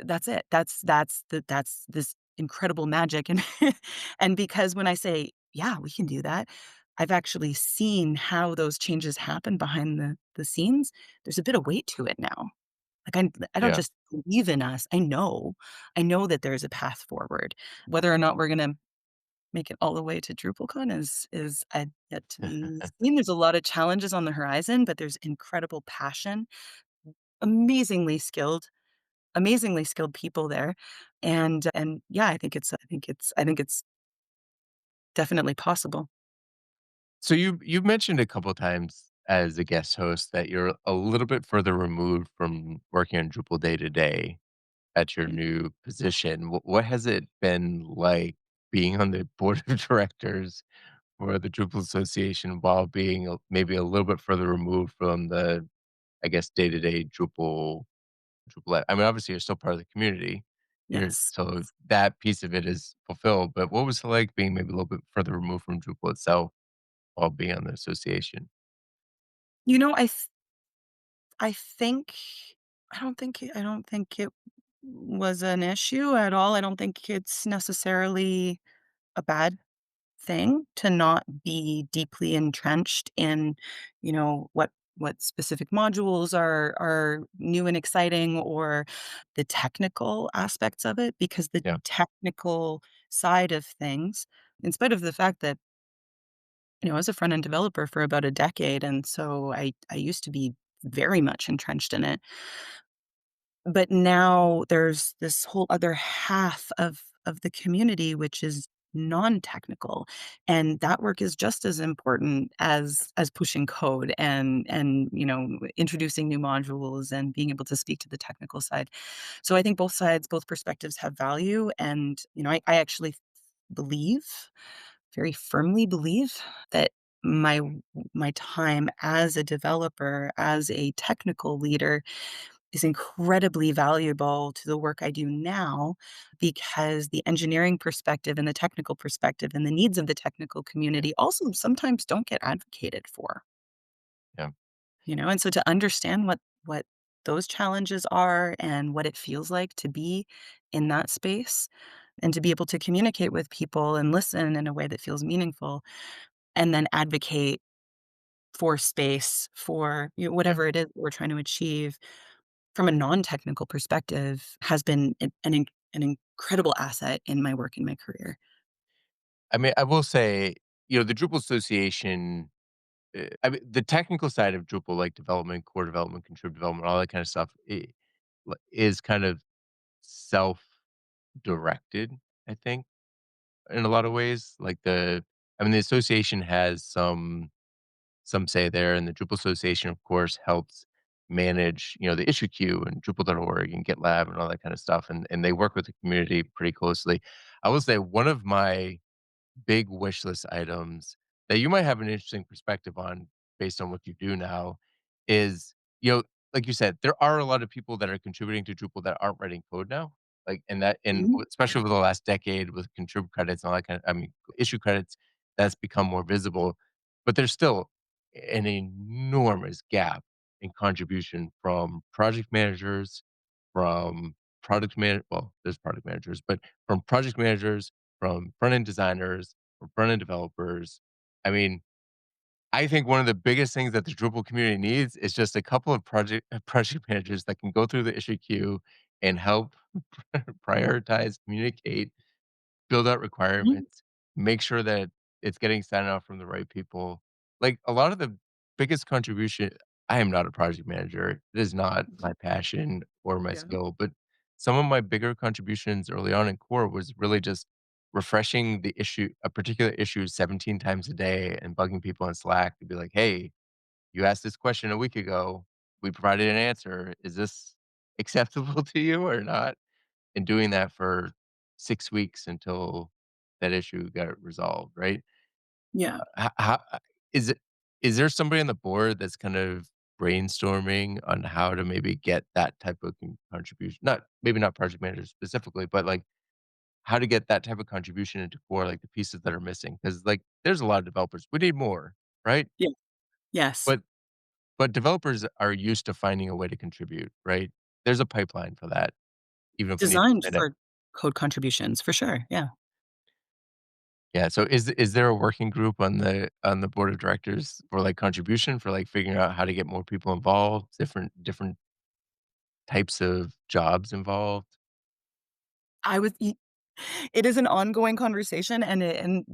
That's it. That's this incredible magic, and and because when I say, "Yeah, we can do that," I've actually seen how those changes happen behind the scenes. There's a bit of weight to it now. Like, I don't yeah. just believe in us, I know that there's a path forward. Whether or not we're gonna make it all the way to DrupalCon is yet to be seen. There's a lot of challenges on the horizon, but there's incredible passion, amazingly skilled amazingly skilled people there, and yeah, I think it's definitely possible. So you've mentioned a couple times as a guest host that you're a little bit further removed from working on Drupal day to day at your new position. What has it been like being on the board of directors for the Drupal Association while being maybe a little bit further removed from the, I guess, day to day Drupal? I mean, obviously, you're still part of the community. Yes. So that piece of it is fulfilled. But what was it like being maybe a little bit further removed from Drupal itself while being on the association? You know, I think I don't think it was an issue at all. I don't think it's necessarily a bad thing to not be deeply entrenched in, what specific modules are new and exciting or the technical aspects of it, because the Yeah, technical side of things, in spite of the fact that, I was a front end developer for about a decade, and so I used to be very much entrenched in it. But now there's this whole other half of the community, which is non-technical, and that work is just as important as pushing code and introducing new modules and being able to speak to the technical side. So I think both perspectives have value, and, I actually believe, very firmly believe that my my time as a developer, as a technical leader is incredibly valuable to the work I do now, because the engineering perspective and the technical perspective and the needs of the technical community also sometimes don't get advocated for, yeah. and so to understand what those challenges are and what it feels like to be in that space and to be able to communicate with people and listen in a way that feels meaningful and then advocate for space for, Yeah. whatever it is we're trying to achieve from a non-technical perspective has been an incredible asset in my work and my career. I mean, I will say, the Drupal Association, I mean, the technical side of Drupal, like development, core development, contrib development, all that kind of stuff, is kind of self-directed, I think, in a lot of ways. I mean, the association has some say there, and the Drupal Association, of course, helps manage, the issue queue and Drupal.org and GitLab and all that kind of stuff, and they work with the community pretty closely. I will say one of my big wish list items that you might have an interesting perspective on based on what you do now is, like you said, there are a lot of people that are contributing to Drupal that aren't writing code now. Mhm. Especially over the last decade with contrib credits and all that I mean, issue credits, that's become more visible. But there's still an enormous gap in contribution from project managers, from there's product managers, but from project managers, from front end designers, from front end developers. I mean, I think one of the biggest things that the Drupal community needs is just a couple of project managers that can go through the issue queue and help prioritize, communicate, build out Mhm. requirements, make sure that it's getting signed off from the right people. Like, a lot of the biggest contribution, I am not a project manager. It is not my passion or my Yeah. skill, but some of my bigger contributions early on in core was really just refreshing a particular issue 17 times a day and bugging people on Slack to be like, "Hey, you asked this question a week ago. We provided an answer. Is this acceptable to you or not?" And doing that for 6 weeks until that issue got resolved, right? Yeah. How is it is there somebody on the board that's kind of brainstorming on how to maybe get that type of contribution, not maybe not project managers specifically, but, like, how to get that type of contribution into core, like, the pieces that are missing? Because, like, there's a lot of developers. We need more, right? Yeah. Yes. But developers are used to finding a way to contribute, right? There's a pipeline for that, even if we need to Designed spin it. for code contributions, for sure, yeah. Yeah, so is there a working group on the board of directors for, like, contribution, for, like, figuring out how to get more people involved, different types of jobs involved? I was y It is an ongoing conversation, and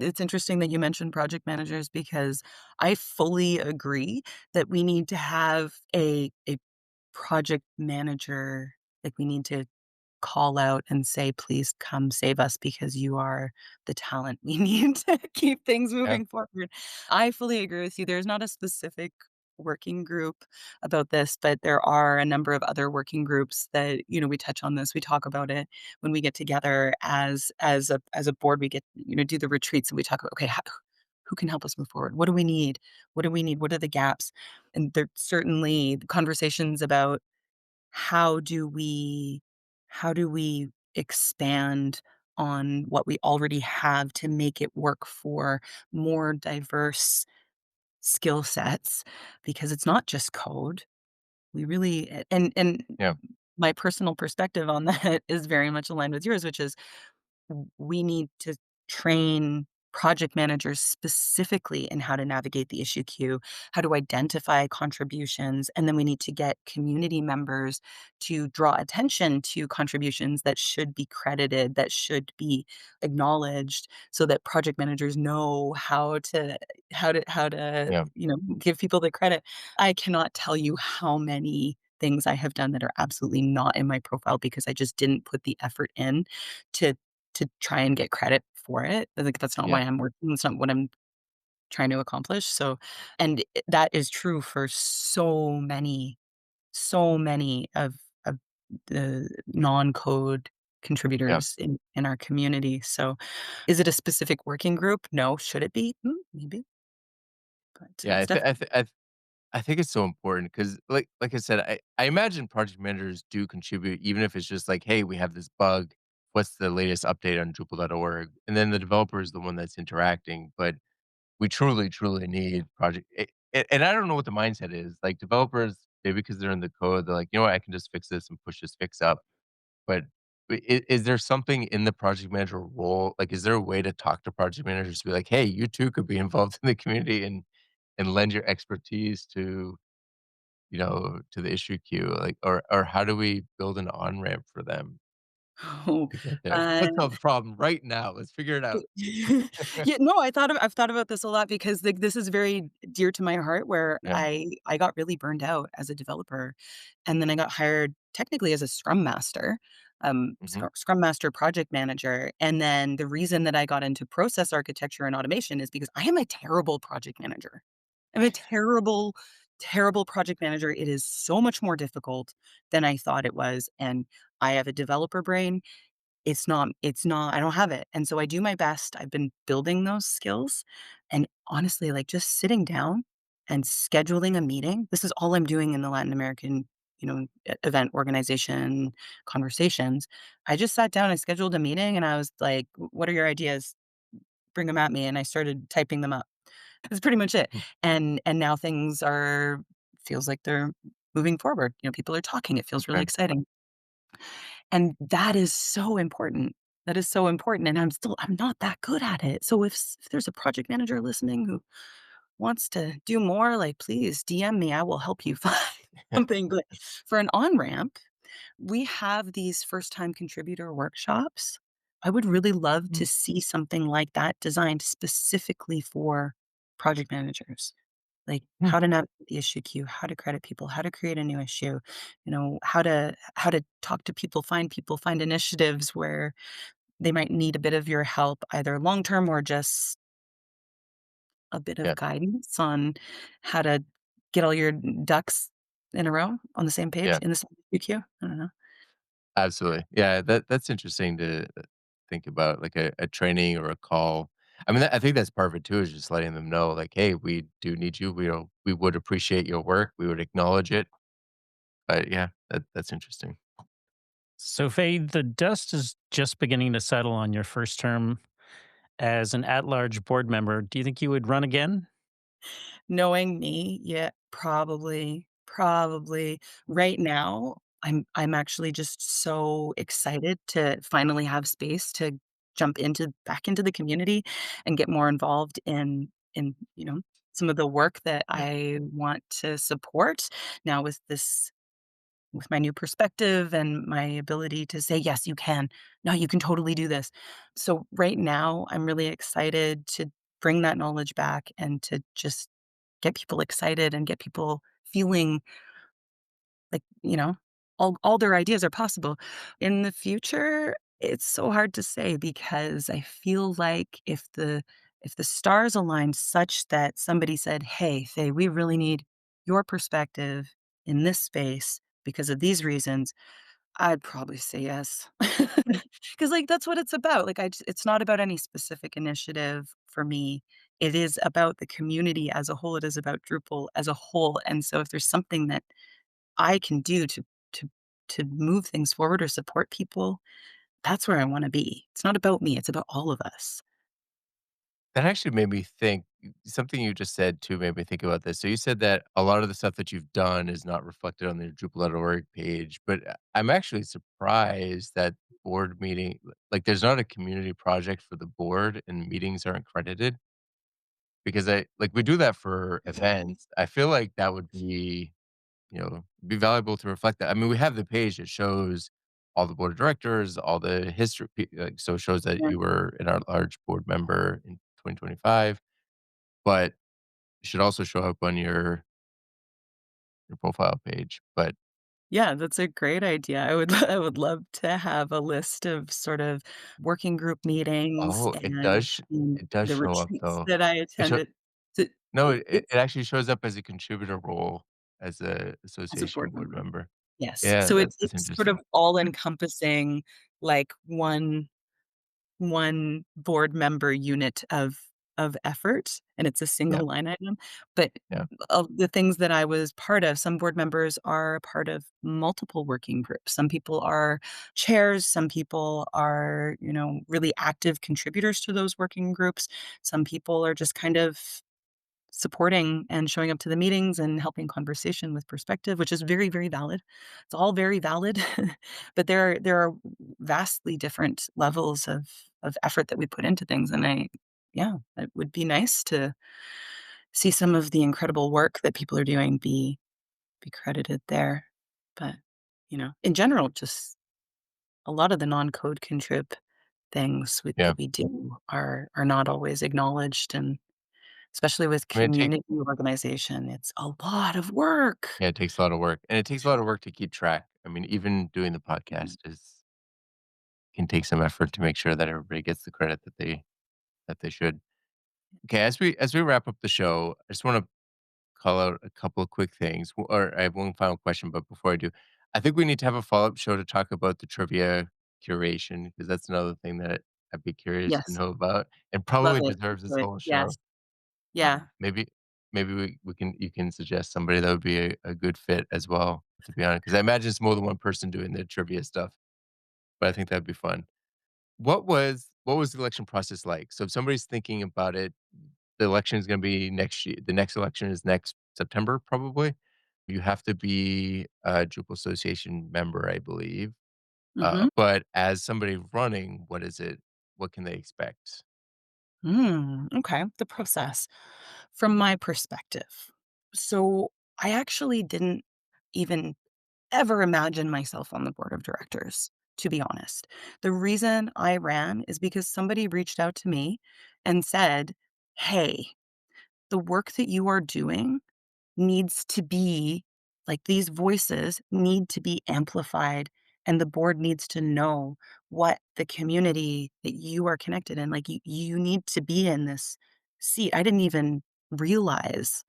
it's interesting that you mentioned project managers because I fully agree that we need to have a project manager, like, we need to call out and say, "Please come save us because you are the talent we need to keep things Yeah, moving forward." I fully agree with you. There's not a specific working group about this, but there are a number of other working groups that, we touch on this. We talk about it when we get together as a board. We get, do the retreats and we talk about, okay, who can help us move forward? What do we need? What do we need? What are the gaps? And there's certainly conversations about how do we how do we expand on what we already have to make it work for more diverse skill sets because it's not just code. We really and Yeah, my personal perspective on that is very much aligned with yours, which is we need to train project managers specifically in how to navigate the issue queue, how to identify contributions, and then we need to get community members to draw attention to contributions that should be credited, that should be acknowledged, so that project managers know how to, yeah, give people the credit. I cannot tell you how many things I have done that are absolutely not in my profile because I just didn't put the effort in to try and get credit for it. Like, that's not why yeah, I'm working, that's not what I'm trying to accomplish, so and that is true for so many of the non-code yeah. contributors in our community, so is it a specific working group? No. Should it be? Maybe, but Yeah, it's definitely I think it's so important because, like I said, I imagine project managers do contribute, even if it's just like, "Hey, we have this bug. What's the latest update on Drupal.org?" And then the developer is the one that's interacting, but we truly, truly need and I don't know what the mindset is. Like, developers, maybe because they're in the code, they're like, "You know what? I can just fix this and push this fix up." But is there something in the project manager role? Like, is there a way to talk to project managers to be like, "Hey, you too could be involved in the community and lend your expertise to, to the issue queue?" Like, or how do we build an on-ramp for them oh, to get there? uh Let's solve the problem right now. Let's figure it out. Yeah, no, I've thought about this a lot because, like, this is very dear to my heart where Yeah. I got really burned out as a developer, and then I got hired technically as a Mhm. scrum master project manager, and then the reason that I got into process architecture and automation is because I am a terrible project manager. I'm a terrible, terrible project manager. It is so much more difficult than I thought it was, and I have a developer brain. It's not I don't have it, and so I do my best. I've been building those skills, and honestly, like, just sitting down and scheduling a meeting, this is all I'm doing in the Latin American, event organization conversations. I just sat down, and scheduled a meeting, and I was like, What are your ideas? Bring them at me," and I started typing them up. That's pretty much it, Mm, and now things are feels like they're moving forward, people are talking, it feels really okay. exciting. And that is so important. That is so important, and I'm not that good at it. So if there's a project manager listening who wants to do more, like, please DM me, I will help you find something. But for an on-ramp, we have these first-time contributor workshops. I would really love to Mhm. see something like that designed specifically for project managers. Like, Hmm. how to navigate the issue queue, how to credit people, how to create a new issue, how to talk to people, find initiatives where they might need a bit of your help, either long term or just a bit of Yeah, guidance on how to get all your ducks in a row on the same page yeah, in the same issue queue. I don't know. absolutely. Yeah, that's interesting to think about, like a training or a call. I mean, I think that's part of it too, is just letting them know, like, "Hey, we do need you. We would appreciate your work. We would acknowledge it." But yeah, that's interesting. So, Faye, the dust is just beginning to settle on your first term as an at large board member. Do you think you would run again? Knowing me, yeah, probably, probably. Right now, I'm actually just so excited to finally have space to jump into back into the community and get more involved in some of the work that Yeah. I want to support now with my new perspective and my ability to say, "Yes, you can. No, you can totally do this." So right now, I'm really excited to bring that knowledge back and to just get people excited and get people feeling like, all their ideas are possible. In the future, it's so hard to say because I feel like if the stars aligned such that somebody said, "Hey, Faye, we really need your perspective in this space because of these reasons," I'd probably say yes. Because, like, that's what it's about. Like, it's not about any specific initiative for me. It is about the community as a whole. It is about Drupal as a whole, and so if there's something that I can do to to move things forward or support people, that's where I wanna be. It's not about me, it's about all of us. That actually made me think, something you just said too made me think about this. So you said that a lot of the stuff that you've done is not reflected on the Drupal.org page, but I'm actually surprised that board meeting like there's not a community project for the board and meetings aren't credited because I like we do that for events. I feel like that would be, be valuable to reflect that. I mean, we have the page that shows all the board of directors, all the history, like, so it shows that Yeah. you were an large board member in 2025, but it should also show up on your profile page. But Yeah, that's a great idea. I would I would love to have a list of sort of working group meetings oh, and it does the show up retreats though. that I It show attended. T no, it it it's actually shows up as a contributor role as a as a association board board member. member. Yes. Yeah, So it's that's it's sort of interesting. all encompassing, like, one board member unit of effort, and it's a Yeah, single line item, but, yeah. the things that I was part of, some board members are part of multiple working groups. Some people are chairs, some people are, really active contributors to those working groups. Some people are just kind of supporting and showing up to the meetings and helping conversation with perspective, which is very, very valid. It's all very valid, but there are vastly different levels of effort that we put into things, and yeah, it would be nice to see some of the incredible work that people are doing be credited there. But, in general, just a lot of the non-code contrib things Yeah. that we do are not always acknowledged, and especially with I mean, it takes community organization, it's a lot of work. yeah, it takes a lot of work, and it takes a lot of work to keep track. I mean, even doing the podcast is can take some effort to make sure that everybody gets the credit that they should. Okay, as we wrap up the show, I just wanna call out a couple of quick things, or I have one final question, but before I do, I think we need to have a follow-up show to talk about the trivia curation because that's another thing that I'd be curious to Yes, know about and love probably it. deserves Do its it. whole show. Yes. Yeah. Maybe we can you can suggest somebody that would be a good fit as well, to be honest, because I imagine it's more than one person doing the trivia stuff, but I think that'd be fun. What was the election process like? So if somebody's thinking about it, the election is gonna be next year. The next election is next September, probably. You have to be a Drupal Association member, I believe. Mhm. But as somebody running, what is it? What can they expect? Okay, the process. From my perspective. So, I actually didn't even ever imagine myself on the board of directors, to be honest. The reason I ran is because somebody reached out to me and said, "Hey, the work that you are doing needs to be like, these voices need to be amplified, and the board needs to know what the community that you are connected in, like, you need to be in this seat." I didn't even realize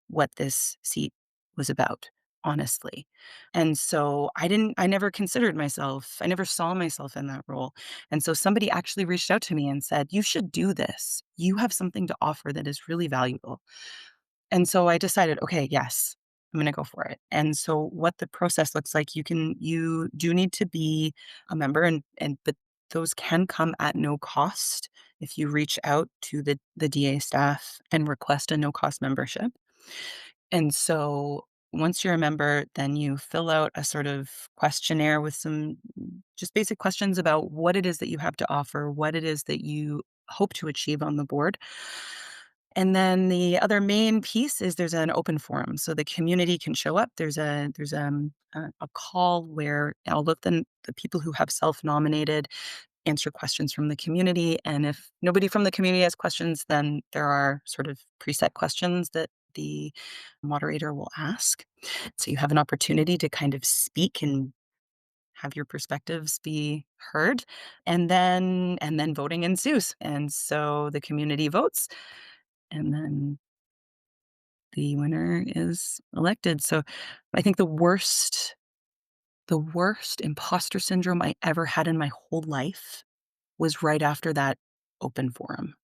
what this seat was about, honestly. And so I never considered myself, I never saw myself in that role. And so somebody actually reached out to me and said, "You should do this. You have something to offer that is really valuable." And so I decided, okay, yes, I'm gonna go for it. And so what the process looks like, you do need to be a member, and but those can come at no cost if you reach out to the DA staff and request a no cost membership. And so once you're a member, then you fill out a sort of questionnaire with some just basic questions about what it is that you have to offer, what it is that you hope to achieve on the board. And then the other main piece is there's an open forum, so the community can show up. There's a call where all of the people who have self-nominated answer questions from the community, and if nobody from the community has questions, then there are sort of preset questions that the moderator will ask. So you have an opportunity to kind of speak and have your perspectives be heard, and then voting ensues. And so the community votes, and then the winner is elected. So I think the worst imposter syndrome I ever had in my whole life was right after that open forum.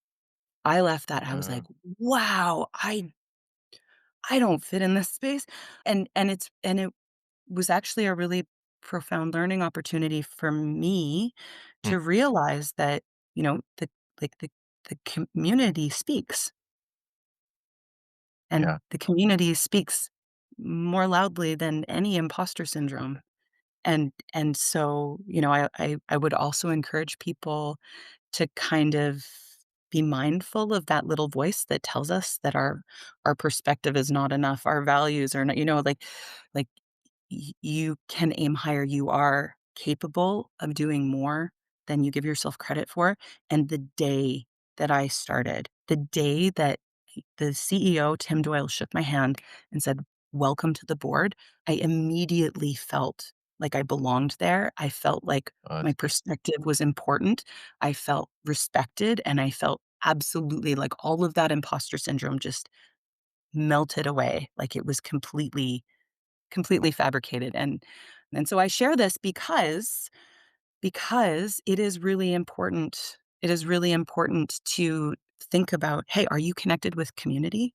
I left that, I was Uh, like, "Wow, I don't fit in this space." And it was actually a really profound learning opportunity for me hmm, to realize that, the like, the community speaks. And Yeah. the community speaks more loudly than any imposter syndrome. And so, I would also encourage people to kind of be mindful of that little voice that tells us that our perspective is not enough, our values are not, like you can aim higher. You are capable of doing more than you give yourself credit for. And the day that I started, the day that the CEO, Tim Doyle, shook my hand and said, "Welcome to the board," I immediately felt like I belonged there. I felt like Oh, my that's good. perspective was important. I felt respected, and I felt absolutely like all of that imposter syndrome just melted away, like it was completely fabricated. And so I share this because it is really important. It is really important to think about, hey, are you connected with community?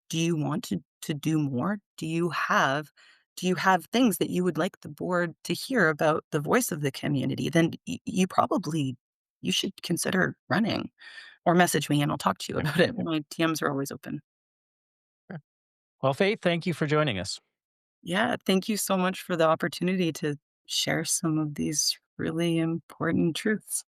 Do you want to do more? Do you have things that you would like the board to hear about the voice of the community? Then you should consider running, or message me and I'll talk to you Yeah. about it. Yeah. My DMs are always open. Yeah. Well, Faye, thank you for joining us. Yeah, thank you so much for the opportunity to share some of these really important truths.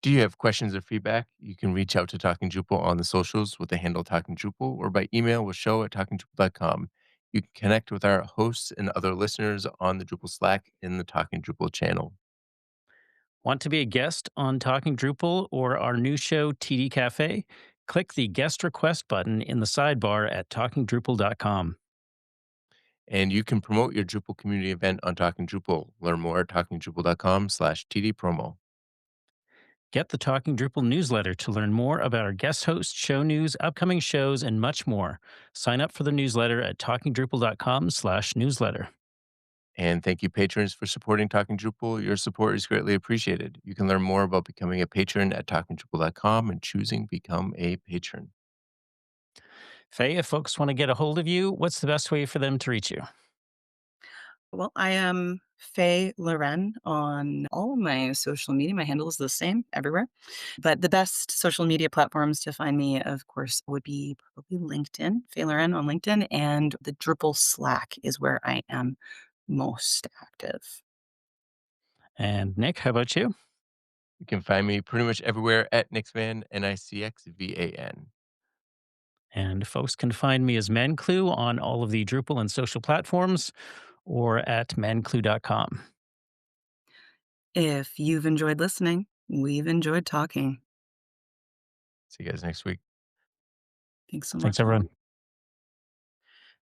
Do you have questions or feedback? You can reach out to Talking Drupal on the socials with the handle Talking Drupal or by email with show@talkingdrupal.com. You can connect with our hosts and other listeners on the Drupal Slack in the Talking Drupal channel. Want to be a guest on Talking Drupal or our new show, TD Cafe? Click the guest request button in the sidebar at talkingdrupal.com. And you can promote your Drupal community event on Talking Drupal. Learn more at talkingdrupal.com/TD promo. Get the Talking Drupal newsletter to learn more about our guest hosts, show news, upcoming shows, and much more. Sign up for the newsletter at talkingdrupal.com/newsletter. And thank you, patrons, for supporting Talking Drupal. Your support is greatly appreciated. You can learn more about becoming a patron at talkingdrupal.com and choosing Become a Patron. Faye, if folks want to get a hold of you, what's the best way for them to reach you? Well, I am Fei Lauren on all of my social media. My handle is the same everywhere. But the best social media platforms to find me, of course, would be probably LinkedIn, Fei Lauren on LinkedIn, and the Drupal Slack is where I am most active. And Nick, how about you? You can find me pretty much everywhere at Nixvan, Nicxvan. And folks can find me as Manclue on all of the Drupal and social platforms or at manclue.com. If you've enjoyed listening, we've enjoyed talking. See you guys next week. Thanks so Thanks, much. everyone.